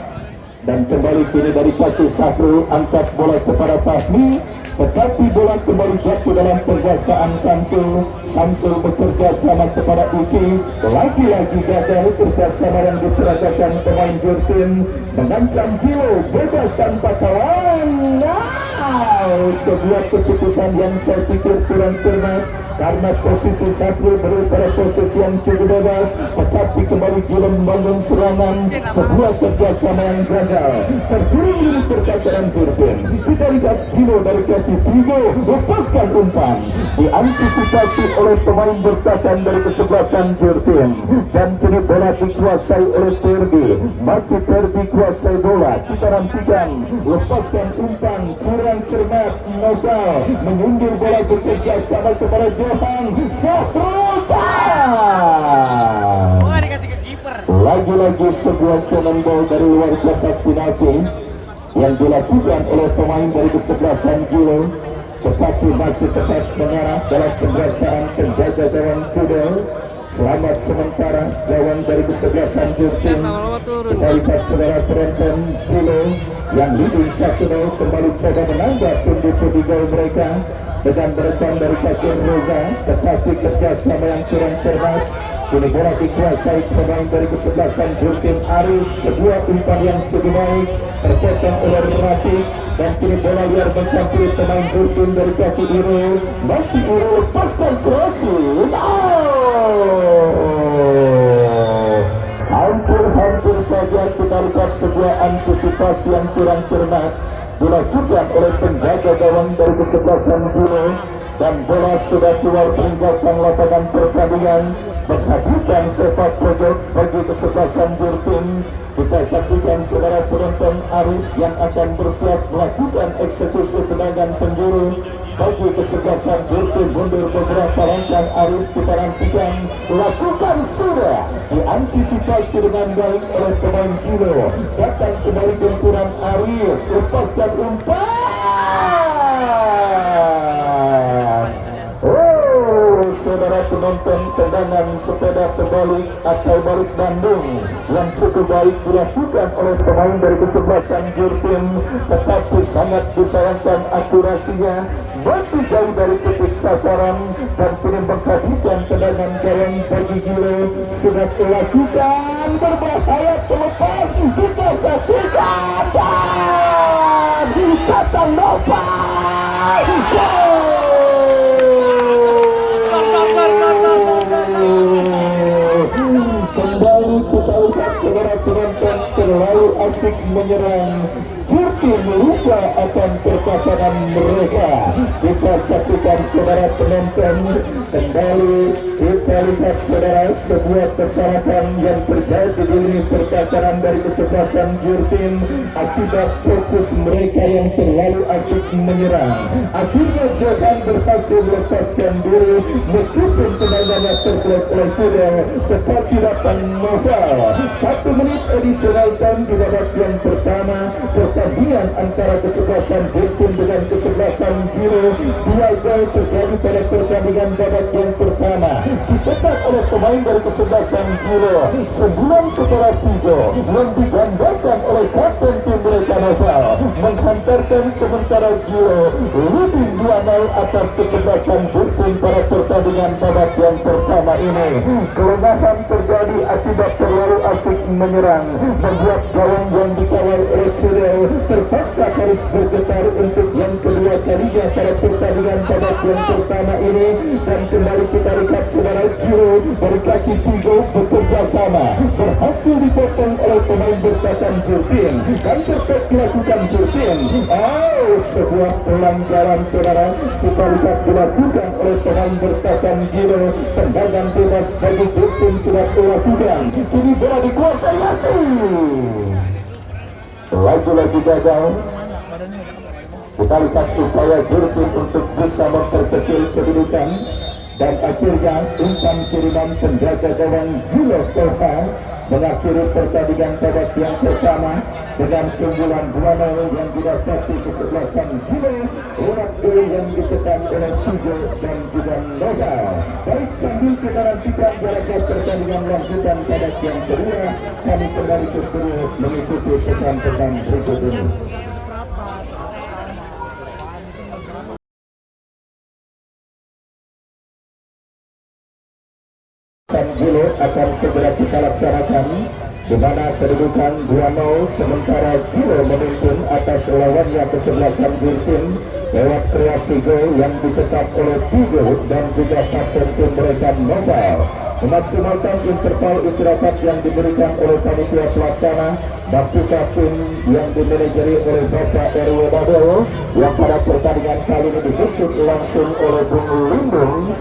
dan kembali kini dari kaki Sahrul, angkat bola kepada Fahmi, tetapi bola kembali jatuh dalam penguasaan Samsul bekerja sama kepada Uki, lagi-lagi gagal kerjasama yang diperagakan pemain Jurtim mengancam Gilo bebas tanpa kawan. Sebuah keputusan yang saya pikir kurang cermat karena posisi Sahrul berada pada posisi yang cukup bebas, tetapi kembali Gilo membangun serangan, sebuah kerjasama yang gagal terkurung di pertahanan Jurtim. Kita lihat Gilo dari kaki Pigo lepaskan umpan, diantisipasi oleh pemain bertahan dari kesebelasan Jurtim dan kini bola dikuasai oleh Ferdi. Masih Ferdi kuasai bola, kita nantikan lepaskan umpan kurang cermat. Noval mengundur bola bekerja sama kepada Johan Sahrul. Lagi-lagi sebuah cannonball dari luar kotak penalti yang dilakukan oleh pemain dari kesebelasan Gilo, tetapi masih tetap mengarah dalam penguasaan penjaga gawang Kudel. Selamat sementara gawang dari kesebelasan Jurtim. Kita lihat saudara penonton Gilo yang leading 1-0 kembali coba menambah pundi-pundi gol mereka dengan berekam dari kaki Reza, tetapi kerjasama yang kurang cermat. Kini bola dikuasai pemain dari kesebelasan Jurtim Aris, sebuah umpan yang cukup baik terpotong oleh Rafiq dan kini bola liar mencampuri pemain Jurtim dari kaki Irul. Masih Irul lepaskan crossing. Hampir saja kita lihat sebuah antisipasi yang kurang cermat dilakukan oleh penjaga gawang dari kesebelasan Gilo dan bola sudah keluar meninggalkan lapangan pertandingan, menghabiskan sepak pojok bagi kesebelasan Jurtim. Kita saksikan saudara penonton Aris yang akan bersiap melakukan eksekusi tendangan penjuru bagi kesebelasan Jurtim. Mundur beberapa langkah Aris, kita nantikan lakukan sudah diantisipasi dengan baik oleh pemain Gilo. Datang kembali gempuran Aris, lepaskan umpan. Saudara penonton, tendangan sepeda terbalik atau balik Bandung yang cukup baik dilakukan oleh pemain dari kesebelasan Jurtim, tetapi sangat disayangkan akurasinya masih jauh dari titik sasaran dan kini menghadirkan tendangan gawang bagi Gilo sudah dilakukan, berbahaya terlepas. Kita saksikan dan kata Noval kembali. Kita lihat saudara penonton terlalu asik menyerang. Jurtim lupa akan pertahanan mereka. Kita saksikan saudara penonton kembali. Kita kita lihat saudara sebuah kesalahan yang terjadi di lini pertahanan dari kesebelasan Jurtim akibat fokus mereka yang terlalu asik menyerang. Akhirnya Johan berhasil melepaskan diri meskipun tenaganya terblok oleh Fidel, tetapi dapat novel 1 menit additional time di babak yang pertama. Pertandingan antara kesebelasan Jurtim dengan kesebelasan Giro, 2 gol terjadi pada pertandingan babak yang pertama dicetak oleh pemain dari kesebelasan Giro 9-3 yang digandakan oleh kapten tim mereka Novel menghantarkan sementara Giro leading 2-0 atas kesebelasan Jurtim pada pertandingan babak yang pertama ini. Kelemahan terjadi akibat terlalu asik menyerang, membuat gawang yang dikawal oleh Fidel terpaksa harus bergetar untuk yang kedua kalinya pada pertandingan babak yang pertama ini. Dan kembali kita lihat saudara Giro dari kaki Figo bekerja sama berhasil dipotong oleh pemain bertahan Jurtim dan perfect dilakukan Jurtim. Sebuah pelanggaran saudara kita lihat dilakukan oleh pemain bertahan Giro. Tendangan bebas bagi Jurtim sudah dilakukan, kini bola dikuasai Yasin, lagi-lagi gagal. Kita lihat upaya Jurtim untuk bisa memperkecil kedudukan dan akhirnya umpan kiriman penjaga gawang Gilo Tova mengakhiri pertandingan babak yang pertama dengan keunggulan 2-0 yang didapati kesebelasan Gilo lewat gol yang dicetak oleh Figo dan juga Novel. Baik, sambil kita nantikan jalannya pertandingan lanjutan babak yang kedua, kami kembali ke studio mengikuti pesan-pesan berikut ini. Gilo akan segera kita laksanakan, di mana kedudukan 2-0 sementara Gilo memimpin atas lawannya kesebelasan Jurtim lewat kreasi gol yang dicetak oleh Figo dan juga kapten tim mereka Novel. Memaksimalkan interval istirahat yang diberikan oleh panitia pelaksana Bapika tim yang dimanajeri oleh Bapak RW Babel yang pada pertandingan kali ini dibesut langsung oleh Bung Lindung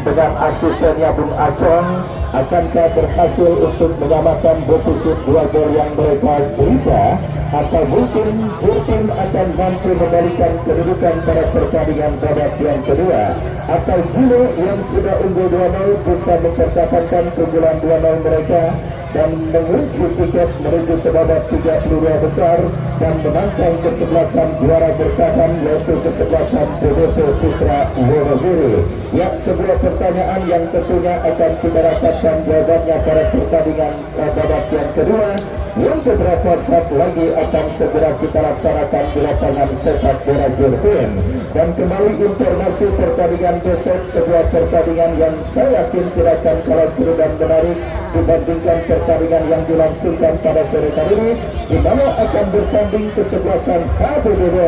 dengan asistennya Bung Acong. Akankah berhasil untuk menyamakan defisit 2 gol yang mereka berikan, atau mungkin Jurtim akan mampu membalikan kedudukan pada pertandingan babak yang kedua, atau Gilo yang sudah unggul 2-0 bisa mempertahankan keunggulan 2-0 mereka dan mengunci tiket menuju ke babak 32 besar dan menantang kesebelasan juara bertahan yaitu kesebelasan PBP Putra Wonogiri. Ya, sebuah pertanyaan yang tentunya akan kita dapatkan jawabannya pada pertandingan babak yang kedua yang beberapa saat lagi akan segera kita laksanakan di lapangan sepak bola Jurtim. Dan kembali informasi pertandingan besok, sebuah pertandingan yang saya yakin tidak akan kalah seru dan menarik dibandingkan pertandingan yang dilangsungkan pada sore hari ini, di mana akan bertanding kesebelasan HBBW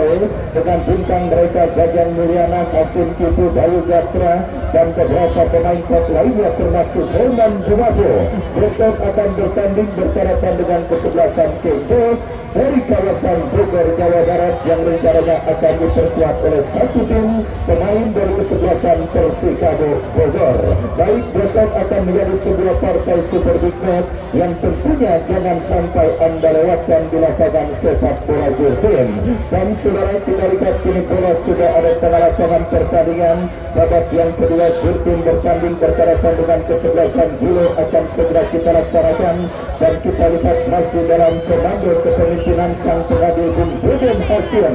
dengan bintang mereka Jajang Mulyana, Kasim Kipu, Bayu Gatra dan beberapa pemain top lainnya termasuk Herman Jumabo. Besok akan bertanding berhadapan dengan kesebelasan Kejo dari kawasan Bogor, Jawa Barat yang rencananya akan diperkuat oleh satu tim pemain dari kesebelasan Persikabo Bogor. Baik, besok akan menjadi sebuah partai Super Big Match yang tentunya jangan sampai Anda lewatkan di lapangan sepak bola Jurtim. Dan saudara, kita lihat kini bola sudah ada tengah lapangan pertandingan babak yang kedua. Jurtim bertanding berhadapan dengan kesebelasan Gilo akan segera kita laksanakan, dan kita lihat masih dalam komando kepemimpinan sang pengadil Bung Beben Hashim.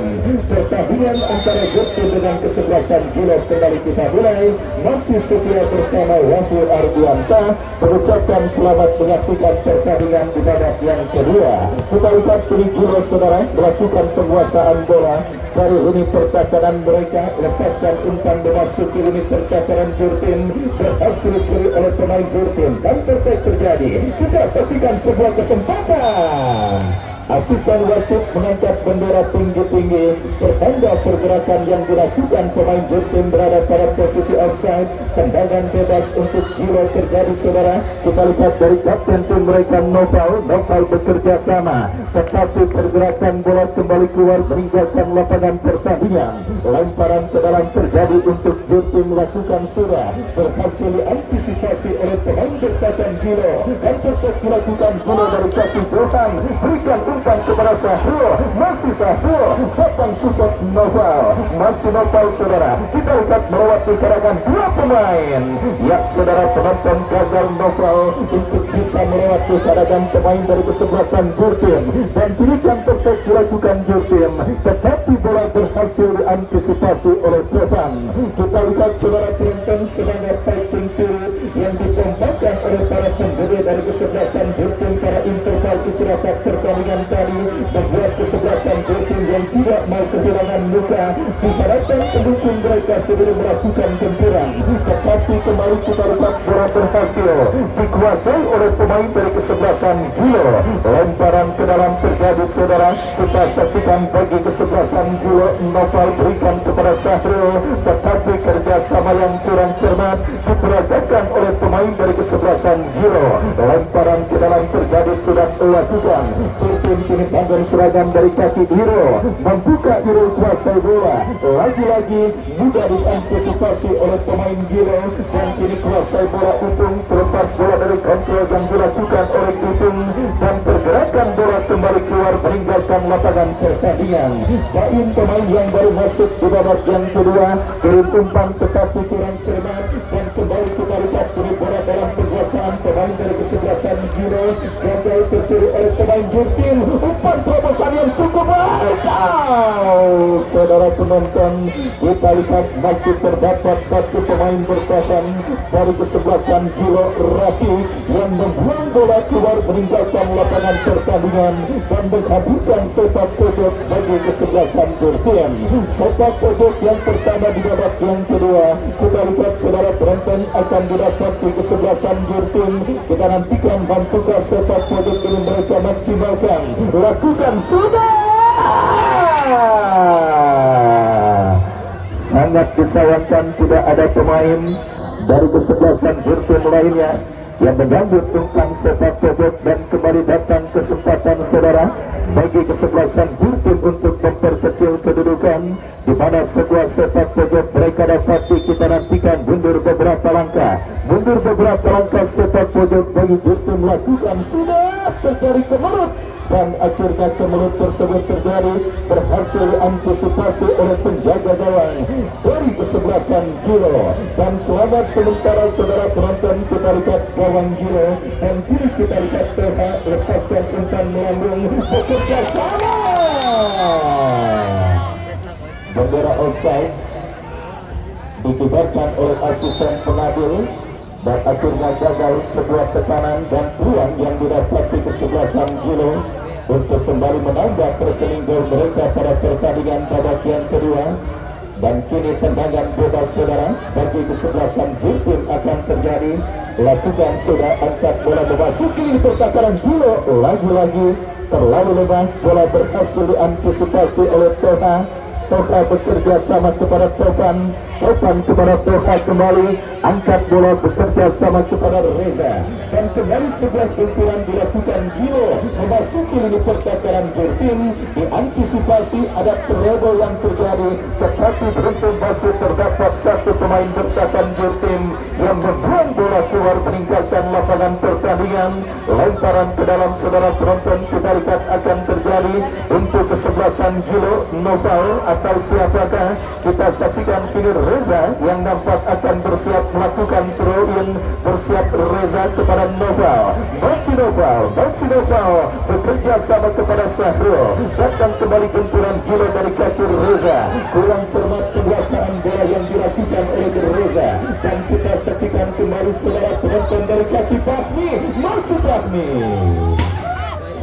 Pertandingan antara Jurtim dengan kesebelasan Gilo kembali kita mulai. Masih setia bersama Wafu Ardiansa mengucapkan selamat menyaksikan pertandingan di babak yang kedua. Kita lihat kini Gilo saudara melakukan penguasaan bola dari lini pertahanan mereka, lepaskan umpan memasuki lini pertahanan Jurtim, berhasil dicuri oleh pemain Jurtim dan perfect terjadi. Kita saksikan sebuah kesempatan Asisten wasit mengangkat bendera tinggi-tinggi, pertanda pergerakan yang dilakukan pemain Jurtim berada pada posisi offside. Tendangan bebas untuk Gilo terjadi, saudara. Kita lihat dari kapten tim mereka Noval bekerja sama, tetapi pergerakan bola kembali keluar meninggalkan lapangan pertandingan. Lemparan ke dalam terjadi untuk Jurtim melakukan sudah berhasil diantisipasi oleh pemain bertahan Gilo, dan tetap dilakukan Gilo dari kaki Johan, berikan umpan kepada Sahrul, masih Sahrul, datang support Noval, masih Noval, saudara. Kita lihat melewati karangan dua pemain. Ya, saudara penonton, gagal Noval untuk bisa melewati karangan pemain dari kesebelasan Jurtim, dan dirikan tetap dilakukan Jurtim, tetapi bola berhasil diantisipasi oleh Johan. Kita lihat, saudara penonton, semangat fighting spirit yang dikombakkan oleh para pembeli dari kesebelasan Jurtim pada interval istirahat pertandingan tadi membuat kesebelasan Jurtim yang tidak mau kehilangan muka. Diharapkan pendukung mereka sebelum melakukan benturan, tetapi kembali kita lihat bola berhasil dikuasai oleh pemain dari kesebelasan Gilo. Lemparan ke dalam terjadi, saudara. Kita saksikan bagi kesebelasan Gilo, Noval berikan kepada Syahrul, tetapi kerjasama yang kurang cermat diperagakan oleh pemain dari kesebelasan Gilo. Lemparan ke dalam terjadi, sudah dilakukan. Jurtim kini tanggung seragam dari kaki Giro, membuka Giro kuasai bola. Lagi-lagi mudah diantisipasi oleh pemain Giro, dan kini kuasai bola Upung, terlepas bola dari kontrol yang dilakukan oleh Upung, dan pergerakan bola kembali keluar meninggalkan lapangan pertandingan. Kain pemain yang baru masuk di babak yang kedua, kirim umpan tetapi kurang cermat, dan kembali kita lihat kini bola dalam penguasaan pemain dari kesebelasan Giro, gagal tercuri oleh pemain Jurtim. Umpan terobosan yang cukup baik. Saudara penonton, kita lihat masih terdapat satu pemain bertahan dari kesebelasan Gilo, Rafi, yang membuang bola keluar meninggalkan lapangan pertandingan dan menghabiskan sepak pojok bagi kesebelasan Jurtim. Sepak pojok yang pertama di babak yang kedua, kita lihat, saudara penonton, akan didapat di kesebelasan Jurtim. Kita nantikan bantukan sepak pojok ini mereka maksimalkan. Lakukan sudah. Sangat disayangkan tidak ada pemain dari kesebelasan Jurtim lainnya yang menyambut umpan sepak pojok, dan kembali datang kesempatan, saudara, bagi kesebelasan Jurtim untuk memperkecil kedudukan, di mana sebuah sepak pojok mereka dapati. Kita nantikan mundur beberapa langkah sepak pojok bagi Jurtim lakukan sudah terjadi kemelut, dan akhirnya kemelut tersebut terjadi berhasil diantisipasi oleh penjaga gawang dari kesebelasan Gilo. Dan selamat sementara, saudara penonton, kita lihat gawang Gilo, dan kini kita lihat PH lepaskan umpan melambung, bekerja sama. Bendera offside dikibarkan oleh asisten pengadil, dan akhirnya gagal sebuah tekanan dan peluang yang didapati kesebelasan Gilo untuk kembali menambah rekening gol mereka pada pertandingan babak yang kedua. Dan kini tendangan bebas, saudara, bagi kesebelasan Jurtim akan terjadi. Lakukan, saudara, angkat bola memasuki pertakaran Gilo. Lagi-lagi terlalu lemas, bola berhasil diantisipasi oleh Toha. Toha bekerja sama kepada Topan kepada Toha kembali, angkat bola bekerja sama kepada Reza, dan kembali sebuah benturan dilakukan Gilo memasuki lini pertakaran Jurtim. Diantisipasi ada treble yang terjadi, tetapi beruntung masih terdapat satu pemain bertahan Jurtim yang membuang bola keluar meninggalkan lapangan pertandingan. Lemparan ke dalam, saudara penonton, kita lihat akan terjadi untuk kesebelasan Gilo, Noval atau siapakah? Kita saksikan kini Reza yang nampak akan bersiap melakukan throw-in, bersiap Reza kepada Noval, masih Noval bekerja sama kepada Sahrul, datang kembali benturan Gilo dari kaki Reza, kurang cermat penguasaan bola yang dilakukan oleh Reza, dan kita saksikan kembali, saudara penonton, dari kaki Fahmi, masuk Fahmi.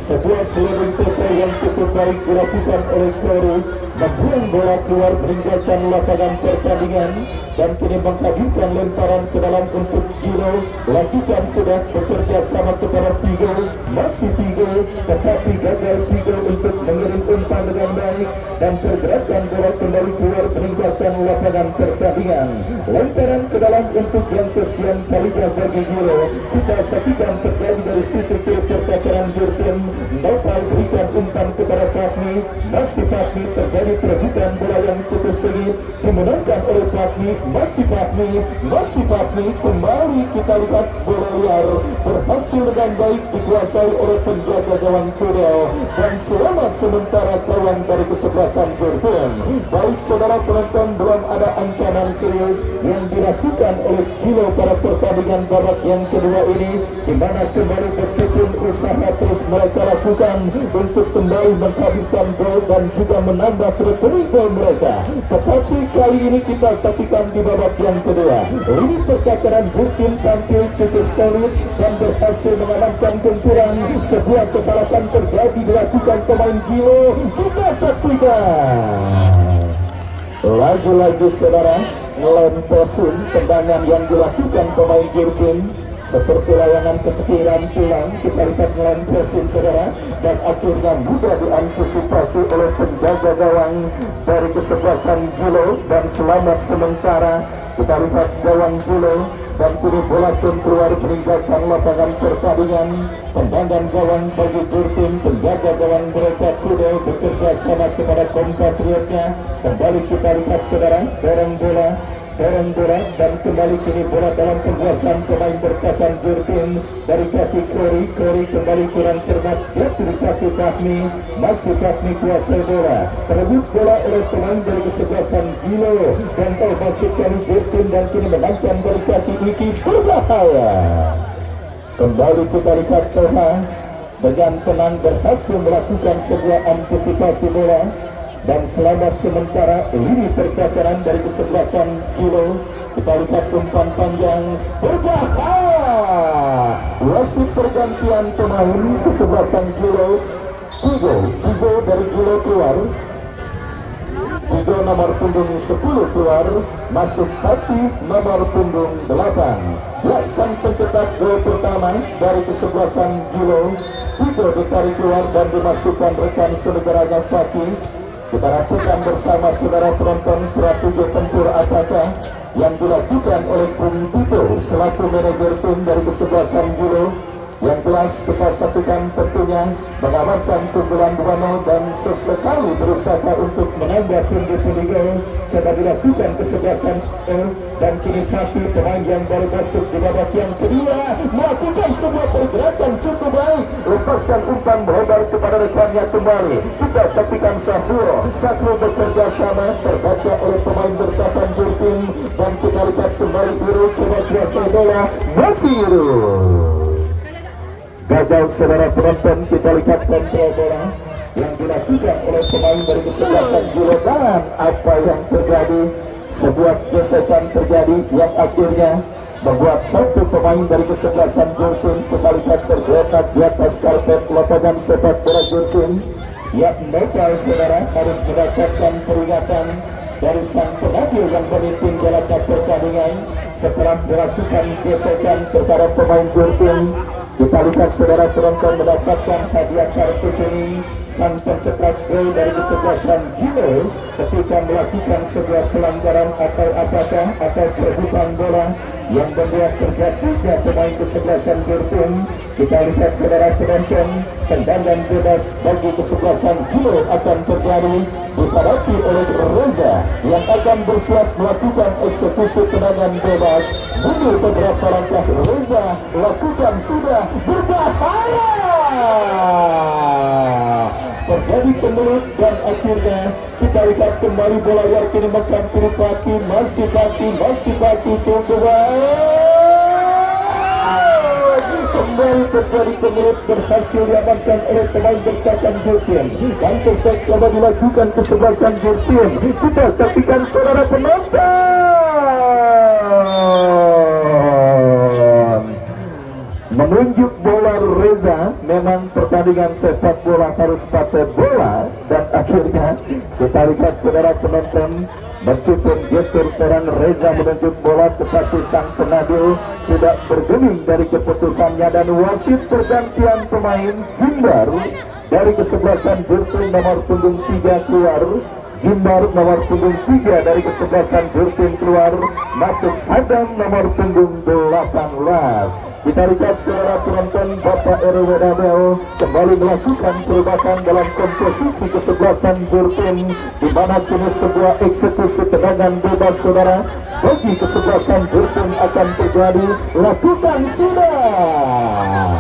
Sebuah sliding tackle yang cukup baik dilakukan oleh Koru, membuang bola keluar meninggalkan lapangan pertandingan dan kini menghadirkan lemparan ke dalam untuk Giro. Lakukan sudah bekerja sama kepada Figo, masih Figo, tetapi gagal Figo untuk mengirim umpan dengan baik dan pergerakan bola kembali keluar meninggalkan lapangan pertandingan. Lemparan ke dalam untuk yang kesekian kalinya bagi Giro. Kita saksikan terjadi dari sisi kiri pertahanan Jurgen. Nopal berikan umpan kepada Fahmi, masih Fahmi, terjadi perebutan bola yang cukup sengit dimenangkan oleh Fahmi, masih Fahmi, kembali kita lihat bola liar berhasil dengan baik dikuasai oleh penjaga gawang Kodel dan selamat sementara kawan dari kesebelasan Jurgen. Baik saudara penonton, belum ada ancaman serius yang dilakukan oleh Giro pada pertandingan babak yang kedua ini, di mana kembali meskipun usaha terus mereka lakukan untuk kembali menghadirkan gol dan juga menambah rekening gol mereka, tetapi kali ini kita saksikan di babak yang kedua ini percakapan Jurgen tampil cukup solid dan berhasil mengamankan benturan. Sebuah kesalahan terjadi dilakukan pemain Giro. Kita saksikan lagi-lagi saudara lemposin tendangan yang dilakukan pemain Jurgen seperti layangan kekecilan tulang. Kita lihat melemposin saudara dan akhirnya mudah diantisipasi oleh penjaga gawang dari kesebelasan Giro dan selamat sementara. Kita lihat gawang Giro dan kini bola pun keluar meninggalkan lapangan pertandingan. Tendangan gawang bagi Jurgen, penjaga gawang mereka Kodel bekerja sama kepada kompatriotnya. Kembali kita lihat saudara, dorong bola dan kembali kini bola dalam penguasaan pemain bertahan Jurgen dari kaki Kori kembali kurang cermat, jatuh di kaki Fahmi, masih Fahmi kuasai bola, terebut bola oleh pemain dari kesebelasan Giro dan masuk kali Jurgen dan kini menancap dari kaki Iki, berbahaya. Kembali kita lihat Toha dengan tenang berhasil melakukan sebuah antisipasi bola dan selamat sementara lini pertahanan dari kesebelasan Giro. Kita lihat umpan panjang berbahaya. Wasit pergantian pemain kesebelasan Giro. Figo dari Giro keluar. Figo nomor punggung 10 keluar, masuk kaki nomor punggung 8. Ya, sang pencetak gol pertama dari kesebelasan Giro. Figo ditarik keluar dan dimasukkan rekan senegaranya Fakih. Kita lakukan bersama saudara penonton strategi tempur apakah yang dilakukan oleh Bung Tito selaku manajer tim dari kesebelasan Giro. Yang jelas kita saksikan tentunya mengamankan keunggulan 2-0 dan sesekali berusaha untuk menambah pundi-pundi gol. Coba dilakukan kesebelasan dan kini Fakih pemain yang baru masuk di babak yang kedua melakukan sebuah pergerakan cukup baik, lepaskan umpan melebar kepada rekannya kembali. Kita saksikan Sahro bekerja sama terbaca oleh pemain bertahan Jurgen dan kita lihat kembali Giro coba kuasai bola, masih Giro. Gagal saudara penonton, kita lihat kontrol bola yang dilakukan oleh pemain dari kesebelasan Giro dan apa yang terjadi, sebuah gesekan terjadi yang akhirnya membuat satu pemain dari kesebelasan Jurgen kembali tergeletak di atas karpet lapangan sepak bola Jurgen. Ya, Nopal saudara harus mendapatkan peringatan dari sang penagih yang memimpin jalannya pertandingan setelah melakukan gesekan kepada pemain Jurgen. Kita lihat saudara penonton mendapatkan hadiah kartu kuning sang pencetak gol dari kesebelasan Giro ketika melakukan sebuah pelanggaran atau apakah atau perebutan bola yang membuat terjatuhnya pemain kesebelasan Jurgen. Kita lihat saudara penonton, tendangan bebas bagi kesebelasan Giro akan terjadi dipadati oleh Reza yang akan bersiap melakukan eksekusi tendangan bebas. Mundur beberapa langkah Reza lakukan sudah berbahaya. Terjadi kemelut dan akhirnya kita lihat kembali bola yang kini mengkampiri Fakih, masih Fakih cukup baik. Kembali terjadi kemelut berhasil diamankan oleh pemain bertahan Jurgen dan perfect coba dilakukan kesebelasan Jurgen. Kita saksikan saudara penonton menunjuk bola Reza Reza, memang pertandingan sepak bola harus pakai bola, dan akhirnya kita lihat saudara penonton, meskipun gestur seorang Reza menunjuk bola, tetapi sang penadil tidak bergeming dari keputusannya, dan wasit pergantian pemain Gimbar dari kesebelasan Jurtim nomor punggung 3 keluar. Gimbar nomor punggung 3 dari kesebelasan Jurtim keluar, masuk Sadam nomor punggung 18. Kita lihat saudara penonton, Bapak RW Radel kembali melakukan perubahan dalam komposisi kesebelasan Jurtim, di mana kini sebuah eksekusi tendangan bebas saudara bagi kesebelasan Jurtim akan terjadi. Lakukan sudah,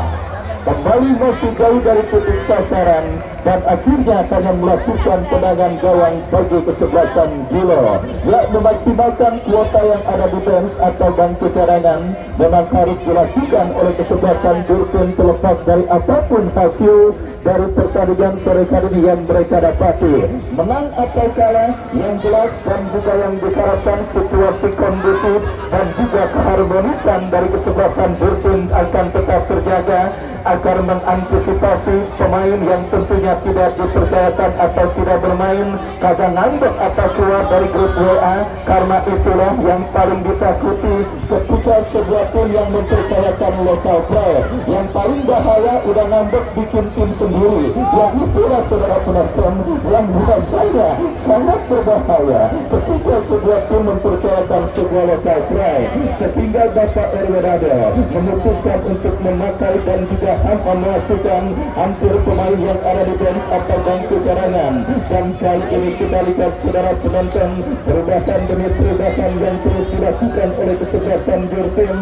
kembali masih jauh dari titik sasaran, dan akhirnya akan melakukan tendangan gawang bagi kesebelasan Gilo. Ya, memaksimalkan kuota yang ada di bench atau bangku cadangan memang harus dilakukan oleh kesebelasan Jurtim, terlepas dari apapun hasil dari pertandingan sore kali ini yang mereka dapati. Menang atau kalah, yang jelas dan juga yang diharapkan situasi kondusif dan juga keharmonisan dari kesebelasan Jurtim akan tetap terjaga, agar mengantisipasi pemain yang tentunya tidak dipercayakan atau tidak bermain kagak ngambek atau keluar dari grup WA. Karena itulah yang paling ditakuti ketika sebuah tim yang mempercayakan lokal player. Yang paling bahaya udah ngambek bikin tim sendiri. Yang itulah saudara penonton yang buat saya sangat berbahaya ketika sebuah tim mempercayakan sebuah lokal player, sehingga Bapak RW Radel memutuskan untuk memakai dan juga memasukkan hampir pemain yang ada di bench atau bangku cadangan. Dan kali ini kita lihat saudara penonton, perubahan demi perubahan yang terus dilakukan oleh kesebelasan Jurtim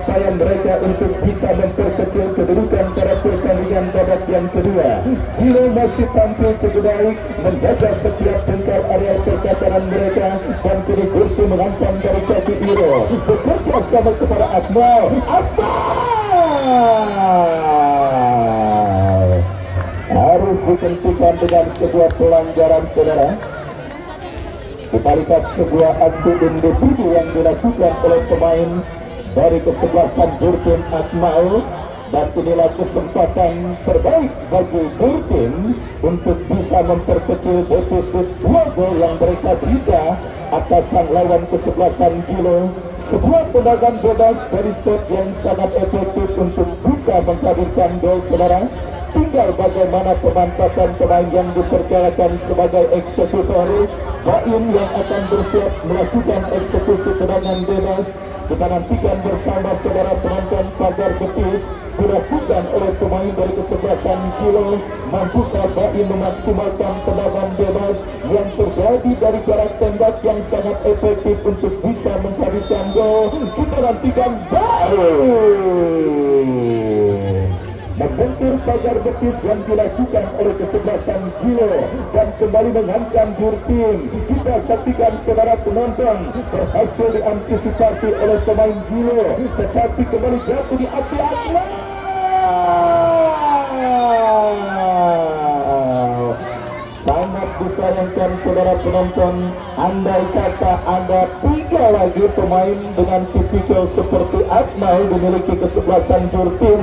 supaya mereka untuk bisa memperkecil kedudukan pada pertandingan babak yang kedua. Gilo masih tampil cukup baik, menjaga setiap jengkal area perkataran mereka, dan kini Jurtim mengancam dari kaki Iro, bekerja sama kepada Akmal. Harus ditentukan dengan sebuah pelanggaran saudara. Kita lihat sebuah aksi individu yang dilakukan oleh pemain dari kesebelasan Jurtim Akmal, dan inilah kesempatan terbaik bagi Jurtim untuk bisa memperkecil defisit 2 gol yang mereka derita atas sang lawan kesebelasan Gilo. Sebuah tendangan bebas dari spot yang sangat efektif untuk bisa menghadirkan gol saudara. Tinggal bagaimana pemanfaatan pemain yang dipercayakan sebagai eksekutor. Baim yang akan bersiap melakukan eksekusi tendangan bebas. Kita nantikan bersama saudara penonton pagar betis dilakukan oleh pemain dari kesebelasan Gilo. Mampukah Baim memaksimalkan tendangan bebas yang terjadi dari jarak tembak yang sangat efektif untuk bisa menghadirkan gol? Kita nantikan Baim membentur pagar betis yang dilakukan oleh kesebelasan Gilo dan kembali mengancam Jurtim. Kita saksikan saudara penonton, berhasil diantisipasi oleh pemain Gilo, tetapi kembali jatuh di api Akmal. Sangat disayangkan saudara penonton, andai kata ada 3 lagi pemain dengan tipikal seperti Akmal dimiliki kesebelasan Jurtim,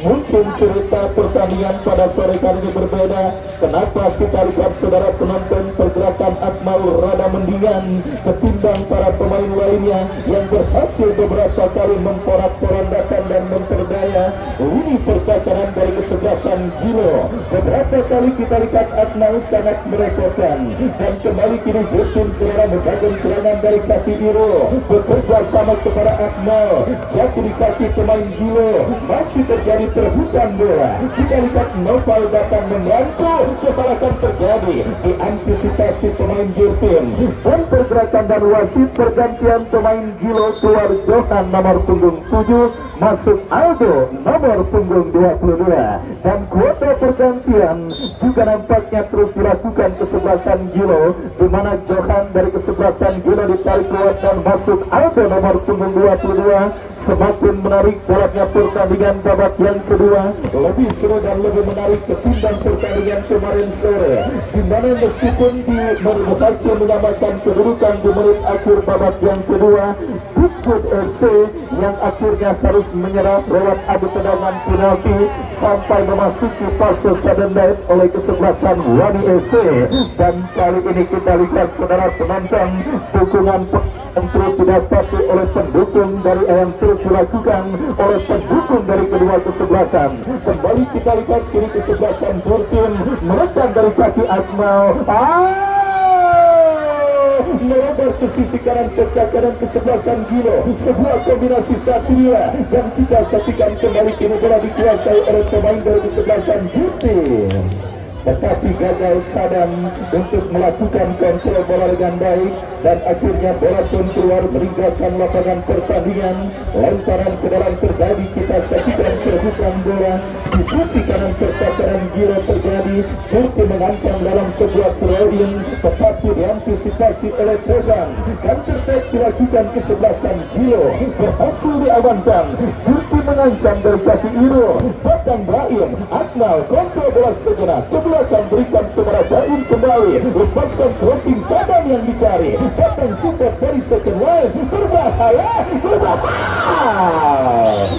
mungkin cerita pertandingan pada sore kali ini berbeda. Kenapa kita lihat saudara penonton, pergerakan Akmal rada mendingan ketimbang para pemain lainnya yang berhasil beberapa kali memporak-porandakan dan memperdaya lini pertahanan dari kesebelasan Gilo. Beberapa kali kita lihat Akmal sangat merepotkan, dan kembali kini Jurtim saudara membangun serangan dari kaki Iro, bekerja sama kepada Akmal, jatuh di kaki pemain Gilo, masih terjadi perebutan bola. Kita lihat Nopal datang membantu, kesalahan terjadi diantisipasi pemain Jurtim, dan pergerakan dan wasit pergantian pemain Gilo, keluar Johan nomor punggung 7, masuk Aldo nomor punggung 22, dan kuota pergantian juga nampaknya terus dilakukan kesebelasan Gilo, di mana Johan dari kesebelasan Gilo ditarik keluar dan masuk Aldo nomor punggung 22. Semakin menarik bolanya pertandingan babak yang kedua, lebih seru dan lebih menarik ketimbang pertandingan kemarin sore, di mana meskipun berhasil menyamakan kedudukan di menit akhir babak yang kedua, Bukut FC yang akhirnya harus menyerah lewat adu tendangan penalti sampai memasuki fase sudden death oleh kesebelasan Wani FC. Dan kali ini kita lihat saudara penonton, dukungan yang terus didapati oleh pendukung dari yang terus dilakukan oleh pendukung dari kedua kesebelasan. Kembali kita lihat kiri kesebelasan Jurtim menekan dari kaki Akmal, melebar ke sisi kanan kesebelasan Gilo, sebuah kombinasi satria, dan kita saksikan kembali kini bola dikuasai oleh pemain dari kesebelasan Jurtim, tetapi gagal Sadam untuk melakukan kontrol bola dengan baik, dan akhirnya bola pun keluar meninggalkan lapangan pertandingan. Lemparan ke dalam terjadi, kita saksikan kedudukan bola di sisi kanan pertahanan Gilo terjadi. Jurtim mengancam dalam sebuah throw-in, tetapi diantisipasi oleh Tegang, dan terbaik dilakukan kesebelasan Gilo berhasil diamankan. Jurtim mengancam dari kaki Iro, datang Brahim, Akmal kontrol bola sejenak ke belakang, berikan kepada Daim kembali, lepaskan crossing Sadam yang dicari, datang support dari second line, berbahaya.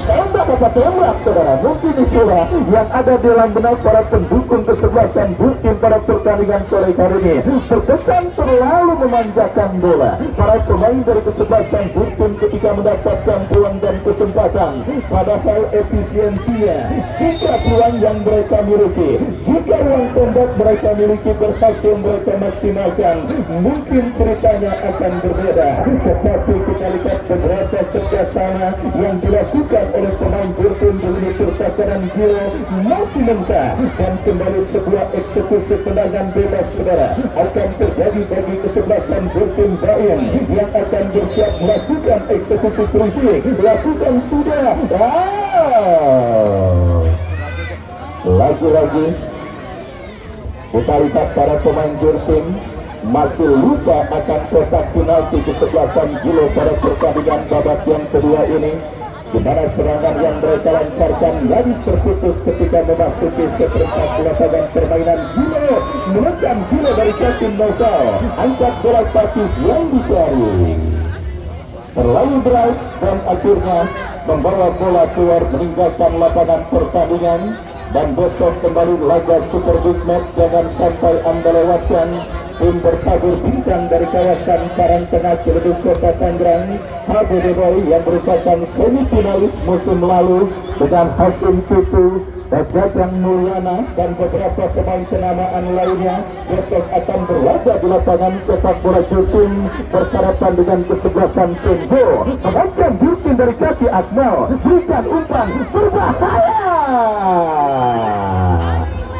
Tembak apa tembak saudara, mungkin itulah yang ada di dalam benak para pendukung kesebelasan Jurtim pada pertandingan sore hari ini. Terkesan terlalu memanjakan bola para pemain dari kesebelasan Jurtim ketika mendapatkan peluang dan kesempatan, padahal efisiensinya, jika peluang yang mereka miliki, jika ruang tembak mereka miliki berhasil mereka maksimalkan, mungkin ceritanya akan berbeda. Tetapi kita lihat beberapa kerjasama yang dilakukan oleh pemain Jurtim di lini pertahanan Gilo masih mentah, dan kembali sebuah eksekusi tendangan bebas saudara akan terjadi bagi kesebelasan Jurtim Baim yang akan bersiap melakukan eksekusi free kick. Lakukan sudah. Lagi-lagi kita lihat para pemain Jurtim masih lupa akan kotak penalti kesebelasan Gilo pada pertandingan babak yang kedua ini, di mana serangan yang mereka lancarkan nyaris terputus ketika memasuki seperempat lapangan permainan. Gilo menekan Gilo dari kaki Novel, angkat bola kaki yang dicari, terlalu deras, dan akhirnya membawa bola keluar meninggalkan lapangan pertandingan. Dan besok kembali laga Super Big Match, jangan sampai Anda lewatkan. Tim bertabur bintang dari kawasan Karangtengah Ciledug Kota Tangerang, HBD Boy yang merupakan semifinalis musim lalu dengan Hasim Tutu, Jajang Mulyana, dan beberapa pemain kenamaan lainnya, besok akan berlaga di lapangan sepak bola Jurtim berhadapan dengan kesebelasan Kenjo. Mengancam Jurtim dari kaki Akmal, berikan umpan berbahaya.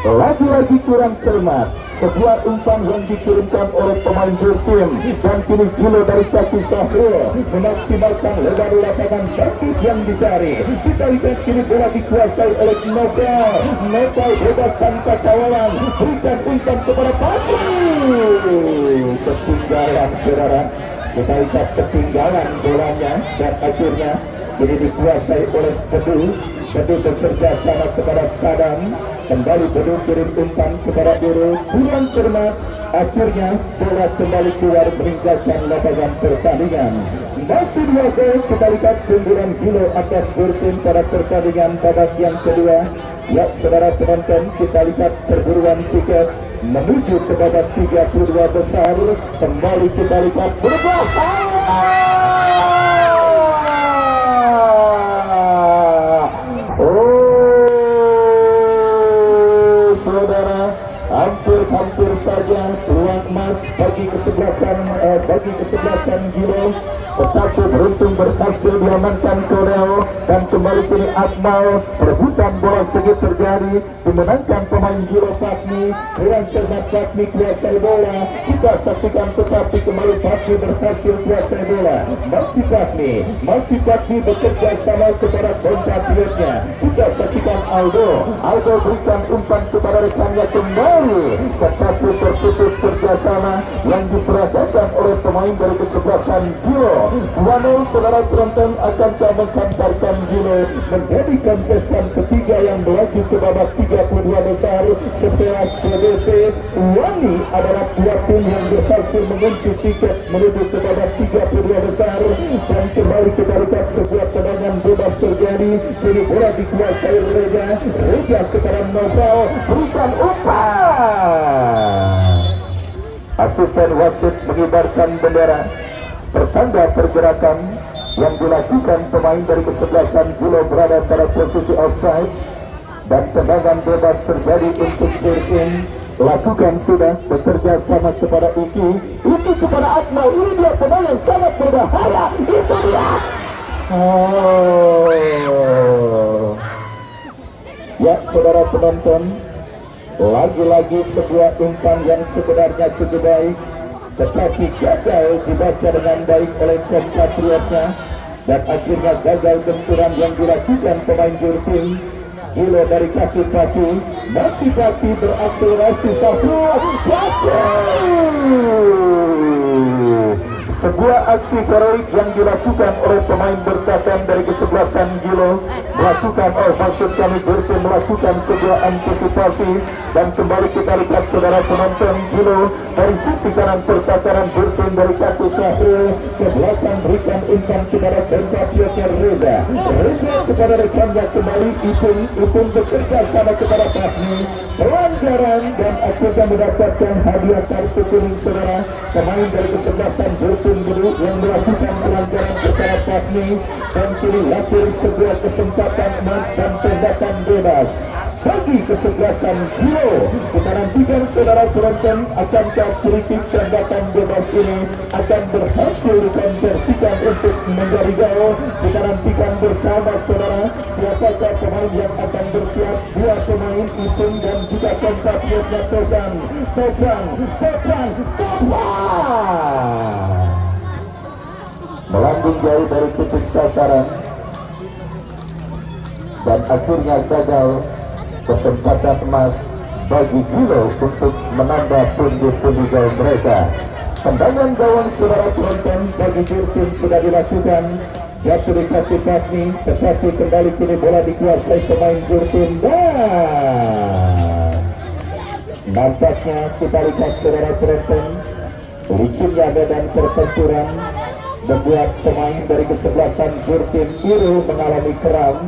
Lagi-lagi kurang cermat, sebuah umpan yang dikirimkan oleh pemain Jurtim, dan kini Gilo dari kaki Safril memaksimalkan lebar lapangan bangkit yang dicari. Kita lihat kini bola dikuasai oleh Novel. Novel bebas tanpa kawalan, berikan umpan kepada Pati. Ketinggalan saudara, kita lihat ketinggalan bolanya, dan akhirnya ini dikuasai oleh Bedu. Bedu bekerja sama kepada Sadam, kembali Bedu kirim umpan kepada Biru, kurang cermat, akhirnya bola kembali keluar meninggalkan lapangan pertandingan. Masih 2 gol, kita lihat keunggulan Gilo atas Jurtim pada pertandingan babak yang kedua. Ya saudara penonton, kita lihat perburuan tiket menuju ke babak 32 besar. Kembali kita lihat berubah. Saudara, hampir saja peluang emas bagi kesebelasan Gilo, tetapi beruntung berhasil diamankan Kodel, dan kembali kini Akmal, perebutan bola segi terjadi, dimenangkan pemain Gilo Patmi. Dengan cermat Patmi kuasai bola, kita saksikan, tetapi kembali Patmi berhasil kuasai bola. Masih Patmi bekerja sama kepada kompatriotnya. Kita saksikan Aldo berikan umpan kepada rekannya kembali, tetapi terputus kerjasama yang diperagakan oleh pemain dari kesebelasan Gilo. 2-0 saudara penonton akan menghantarkan Gilo menjadi kontestan ketiga yang melaju ke babak 32 besar setelah PDP Wani adalah dua tim yang berhasil mengunci tiket menuju ke babak 32 besar. Dan kembali kita lihat sebuah tendangan bebas terjadi. Kini bola dikuasai Reza kepada Novel, berikan umpan. Asisten wasit mengibarkan bendera pertanda pergerakan yang dilakukan pemain dari kesebelasan Gilo berada pada posisi offside, dan tendangan bebas terjadi untuk Jerkin. Lakukan sudah bekerja sama kepada Iki kepada Akmal. Ini dia pemain yang sangat berbahaya. Itu dia. Ya saudara penonton, lagi-lagi sebuah umpan yang sebenarnya cukup baik tetapi gagal dibaca dengan baik oleh kompatriotnya, dan akhirnya gagal benturan yang dilakukan pemain Jurpin. Gilo dari kaki masih kaki berakselerasi sebuah aksi heroik yang dilakukan oleh pemain bertahan dari kesebelasan Gilo Jurpin melakukan sebuah antisipasi, dan kembali kita lihat saudara penonton Gilo dari sisi kanan pertakaran Jurpin dari kaki Sahrul ke belakang berikan umpan kepada kompatriotnya Reza kepada rekannya kembali Ipung bekerja sama kepada Fahmi, pelanggaran dan akhirnya mendapatkan hadiah kartu kuning saudara. Pemain dari kesebelasan Jurpin yang melakukan pelanggaran kepada Fahmi, dan kini lahir sebuah kesempatan emas dan tembakan bebas bagi kesebelasan Gilo. Kita nantikan saudara penonton, akankah kritik tembakan bebas ini akan berhasil dikonversikan untuk menjadi gol. Kita nantikan bersama saudara siapakah pemain yang akan bersiap. Dua pemain Ipung dan juga kompatriotnya Topan. Melambung jauh dari titik sasaran dan akhirnya gagal. Kesempatan emas bagi Gilo untuk menambah pundi-pundi gol mereka. Tendangan gawang saudara penonton bagi Jurpin sudah dilakukan, jatuh di kaki Fahmi, tetapi kembali kini bola dikuasai pemain Jurpin. Dan nampaknya kita lihat saudara penonton, licinnya medan pertempuran membuat pemain dari kesebelasan Jurpin Iru mengalami kram.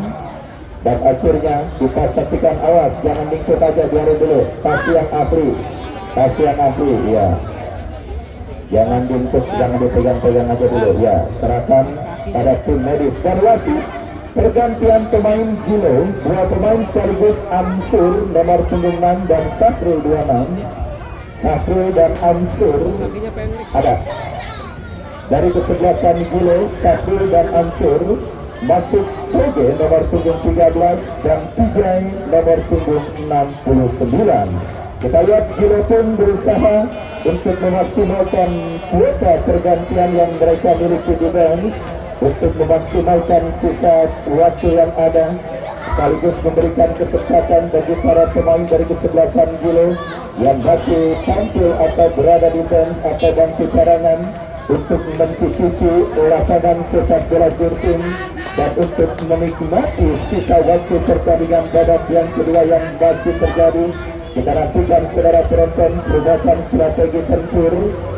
Dan akhirnya kita saksikan, awas jangan lingkup aja, biarin dulu. Kasihan Afri, ya. Jangan lingkup, jangan dipegang-pegang aja dulu, ya. Serahkan pada tim medis dan wasit. Pergantian pemain Gilo, dua pemain sekaligus Amsur nomor punggung 6 dan Safrul 26. Safrul dan Amsur ada dari kesebelasan Gilo. Safrul dan Amsur masuk Toge nomor punggung 13 dan Pijay nomor punggung 69. Kita lihat Gilo pun berusaha untuk memaksimalkan kuota pergantian yang mereka miliki di bench untuk memaksimalkan sisa waktu yang ada, sekaligus memberikan kesempatan bagi para pemain dari kesebelasan Gilo yang masih tampil atau berada di bench atau bangku cadangan untuk mencicipi lapangan sepak bola Jurpin dan untuk menikmati sisa waktu pertandingan babak yang kedua yang masih terjadi. Kita nantikan saudara penonton perubahan strategi tempur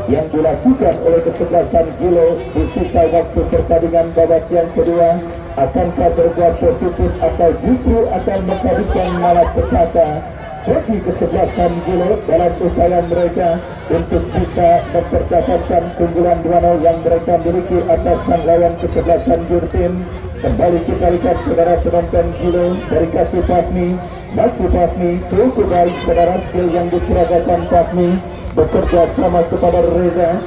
yang dilakukan oleh kesebelasan Gilo di sisa waktu pertandingan babak yang kedua. Akankah berbuat positif atau justru akan menghadirkan malapetaka bagi kesebelasan Gilo dalam upaya mereka untuk bisa mempertahankan keunggulan 2-0 yang mereka miliki atas sang lawan kesebelasan Jurpin. Kembali kita lihat saudara penonton Gilo dari kaki Fahmi, masih Fahmi cukup baik saudara, skill yang diperagakan Fahmi bekerja sama kepada Reza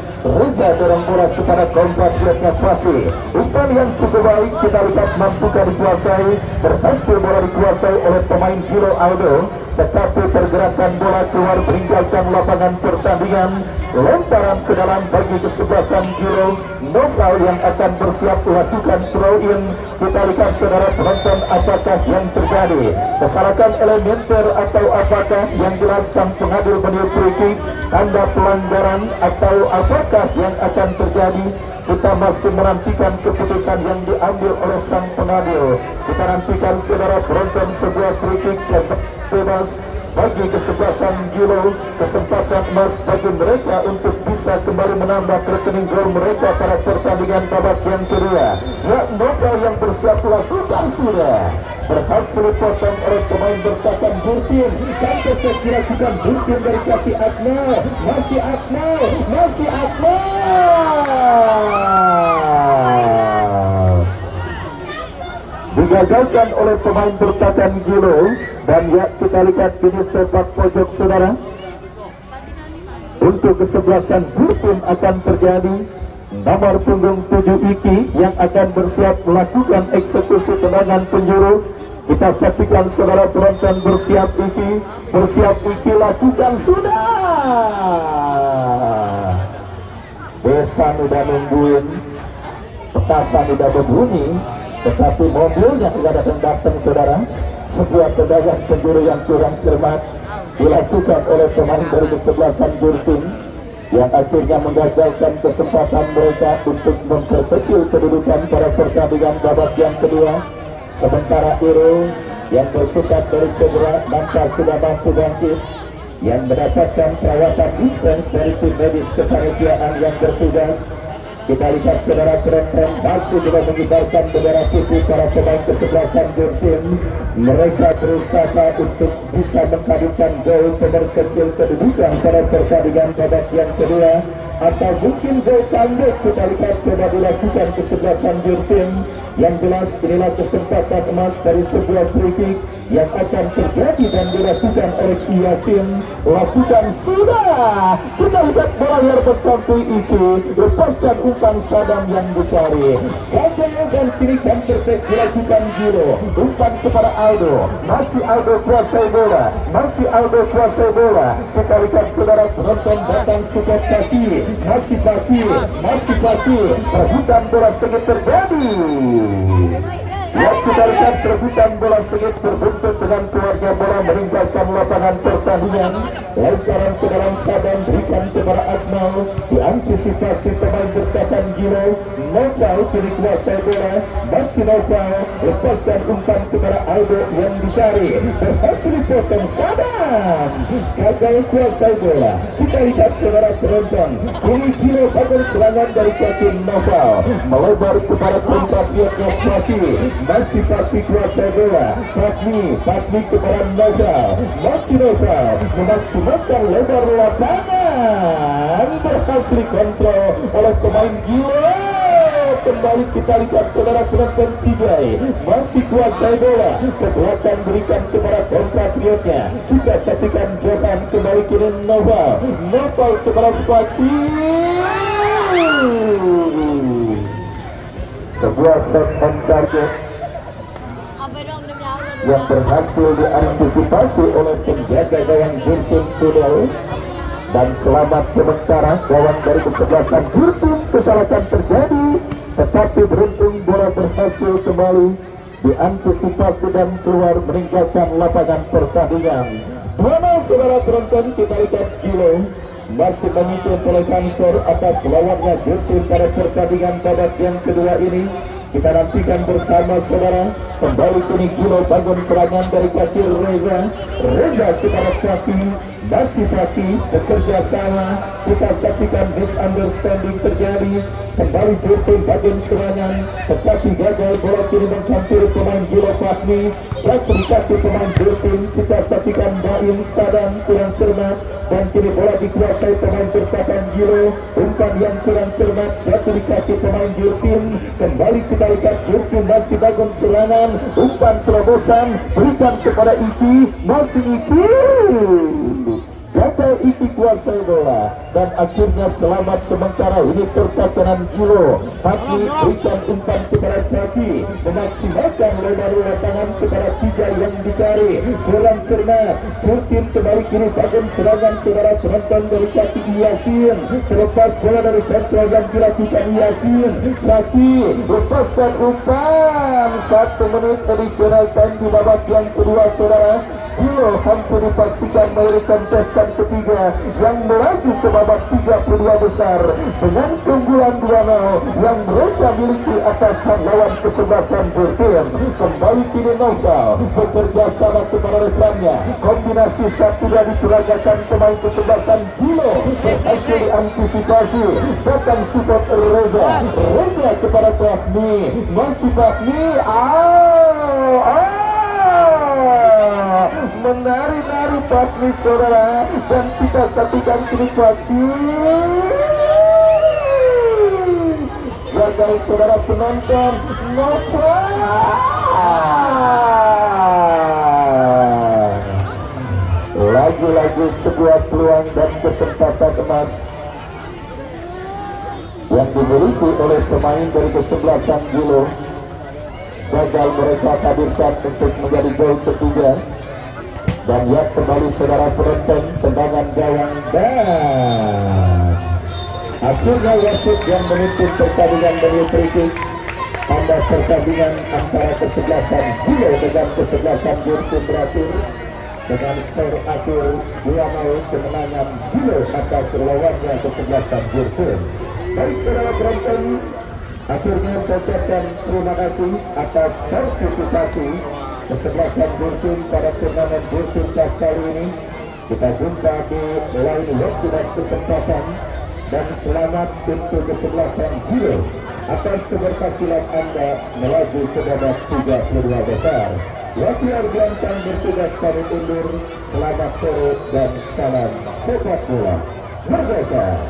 dorong bola kepada kompatriotnya Fahmi. Umpan yang cukup baik kita lihat mampukah dikuasai, berhasil bola dikuasai oleh pemain Gilo Aldo. tetapi pergerakan bola keluar meninggalkan lapangan pertandingan. Lemparan ke dalam bagi kesebelasan Giro Noval yang akan bersiap melakukan throw in. Kita lihat saudara penonton apakah yang terjadi, kesalahan elementer atau apakah yang jelas sang pengadil meniup free kick, tanda pelanggaran atau apakah yang akan terjadi. Kita masih menantikan keputusan yang diambil oleh sang pengadil. Kita nantikan saudara penonton sebuah free kick yang bebas bagi kesebelasan Giro, kesempatan emas bagi mereka untuk bisa kembali menambah rekening gol mereka pada pertandingan babak yang kedua. Ya, Novel yang bersiap lakukan sudah berhasil dipotong oleh pemain bertahan Burkin. Counter attack dilakukan Burkin dari kaki Akmal. Masih Akmal, masih Akmal. Digagalkan oleh pemain bertahan Giro. Dan ya, kita lihat ini sepak pojok saudara. Untuk kesebelasan Burkin akan terjadi nomor punggung 7 Iki yang akan bersiap melakukan eksekusi tendangan penjuru. Kita saksikan saudara penonton, bersiap Iki lakukan sudah. Besan udah nungguin, petasan udah berbunyi, tetapi mobilnya tidak datang saudara. Sebuah tendangan penjuru yang kurang cermat dilakukan oleh pemain dari kesebelasan Burkin yang akhirnya menggagalkan kesempatan mereka untuk memperkecil kedudukan pada pertandingan babak yang kedua. Sementara Iro yang berkutat dari cedera nampak sudah mampu bangkit, yang mendapatkan perawatan intens dari tim medis kepanitiaan yang bertugas. Kita lihat saudara penonton masih juga mengibarkan bendera putih para pemain kesebelasan Burkin. Mereka berusaha untuk bisa menghadirkan gol pemerkecil kedudukan pada pertandingan babak yang kedua, atau mungkin gol comeback. Kita lihat coba dilakukan kesebelasan Burkin. Yang jelas inilah kesempatan emas dari sebuah free kick yang akan terjadi dan dilakukan oleh Yasin. Lakukan sudah. Kita lihat bola liar berkanti Iki, lepaskan umpan Sadam yang dicari. Gagal dan kini counter attack dilakukan Giro. Umpan kepada Aldo. Masih Aldo kuasai bola. Kita lihat saudara penonton datang support kaki. Masih Pati. Perebutan bola sengit terjadi. Ya, kita lihat perebutan bola sengit berbentuk dengan keluarga bola meninggalkan lapangan pertandingan. Lemparan ke dalam Sadam berikan kepada Akmal, diantisipasi pemain bertahan Giro. Noval kini kuasai bola, masih Noval, lepaskan umpan kepada Aldo yang dicari, berhasil dipotong Sadam, gagal kuasai bola. Kita lihat saudara penonton, kini Giro bangun serangan dari kaki Noval, melebar kepada compatriotnya Pati. Masih Pati kuasai bola. Pati kepada Noval. Masih Noval memaksimalkan lebar lapangan, berhasil dikontrol oleh pemain Giro. Kembali kita lihat saudara penonton Tigray masih kuasai bola, ke belakang berikan kepada compatriotnya. Kita saksikan Johan kembali kini Noval kepada Pati. Sebuah set on target yang berhasil diantisipasi oleh penjaga gawang Burkin Tudel, dan selamat sementara gawang dari kesebelasan Burkin. Kesalahan terjadi, tetapi beruntung bola berhasil kembali diantisipasi dan keluar meninggalkan lapangan pertandingan. Mana saudara penonton, kita lihat Giro masih memimpin oleh kantor atas lawannya Burkin pada pertandingan babak yang kedua ini. Kita nantikan bersama saudara. Kembali kini Giro bangun serangan dari kaki Reza kepada kaki. Masih Pati bekerja sama. Kita saksikan misunderstanding terjadi. Kembali Burkin bangun serangan, tetapi gagal. Bola kini menghampiri pemain Giro Patni. Jatuh kaki pemain Burkin. Kita saksikan Baim Sadam kurang cermat, dan kini bola dikuasai pemain bertahan Giro. Umpan yang kurang cermat jatuh di kaki pemain Burkin. Kembali kita lihat Burkin masih bangun serangan. Umpan terobosan berikan kepada Iki. Masih Iki, gagal Iki kuasai bola dan akhirnya selamat sementara ini pertahanan Gilo. Tapi berikan umpan kepada Pati, memaksimalkan lebar lapangan kepada 3 yang dicari. Kurang cermat, Turkin kembali kiri bagian serangan saudara penonton dari Pati Yasin. Terlepas bola dari kontrol yang dilakukan Yasin. Pati lepaskan umpan. 1 menit additional time di babak yang kedua saudara. Gilo hampir dipastikan melalui kontestan ketiga yang melaju ke babak 32 besar dengan keunggulan 2-0 yang mereka miliki atas lawan kesebelasan Turkin. Kembali kini Noval bekerja sama kepada rekannya. Kombinasi 1-2 diperagakan pemain kesebelasan Gilo berhasil diantisipasi. Datang support Reza kepada Fahmi, masih Fahmi. Menari-nari Fahmi saudara, dan kita saksikan kini Fahmi gagal saudara penonton. Nova lagi-lagi sebuah peluang dan kesempatan emas yang dimiliki oleh pemain dari kesebelasan Gilo. Gagal mereka hadirkan untuk menjadi gol ketiga. Dan lihat kembali saudara penonton, tendangan gawang dan akhirnya wasit yang memimpin pertandingan dari free-kick. Tanda pertandingan antara kesebelasan Gilo dengan kesebelasan Turkin berakhir dengan skor akhir 2-0 kemenangan Gilo atas lawannya kesebelasan Turkin. Baik saudara penonton, akhirnya saya ucapkan terima kasih atas partisipasi kesebelasan Turkin pada turnamen Turkin Cup kali ini. Kita jumpa di lain waktu dan kesempatan, dan selamat untuk kesebelasan Gilo atas keberhasilan Anda melaju ke babak 32 besar. Wakil Ardiansyah bertugas kami undur. Selamat sore dan salam sepak bola merdeka.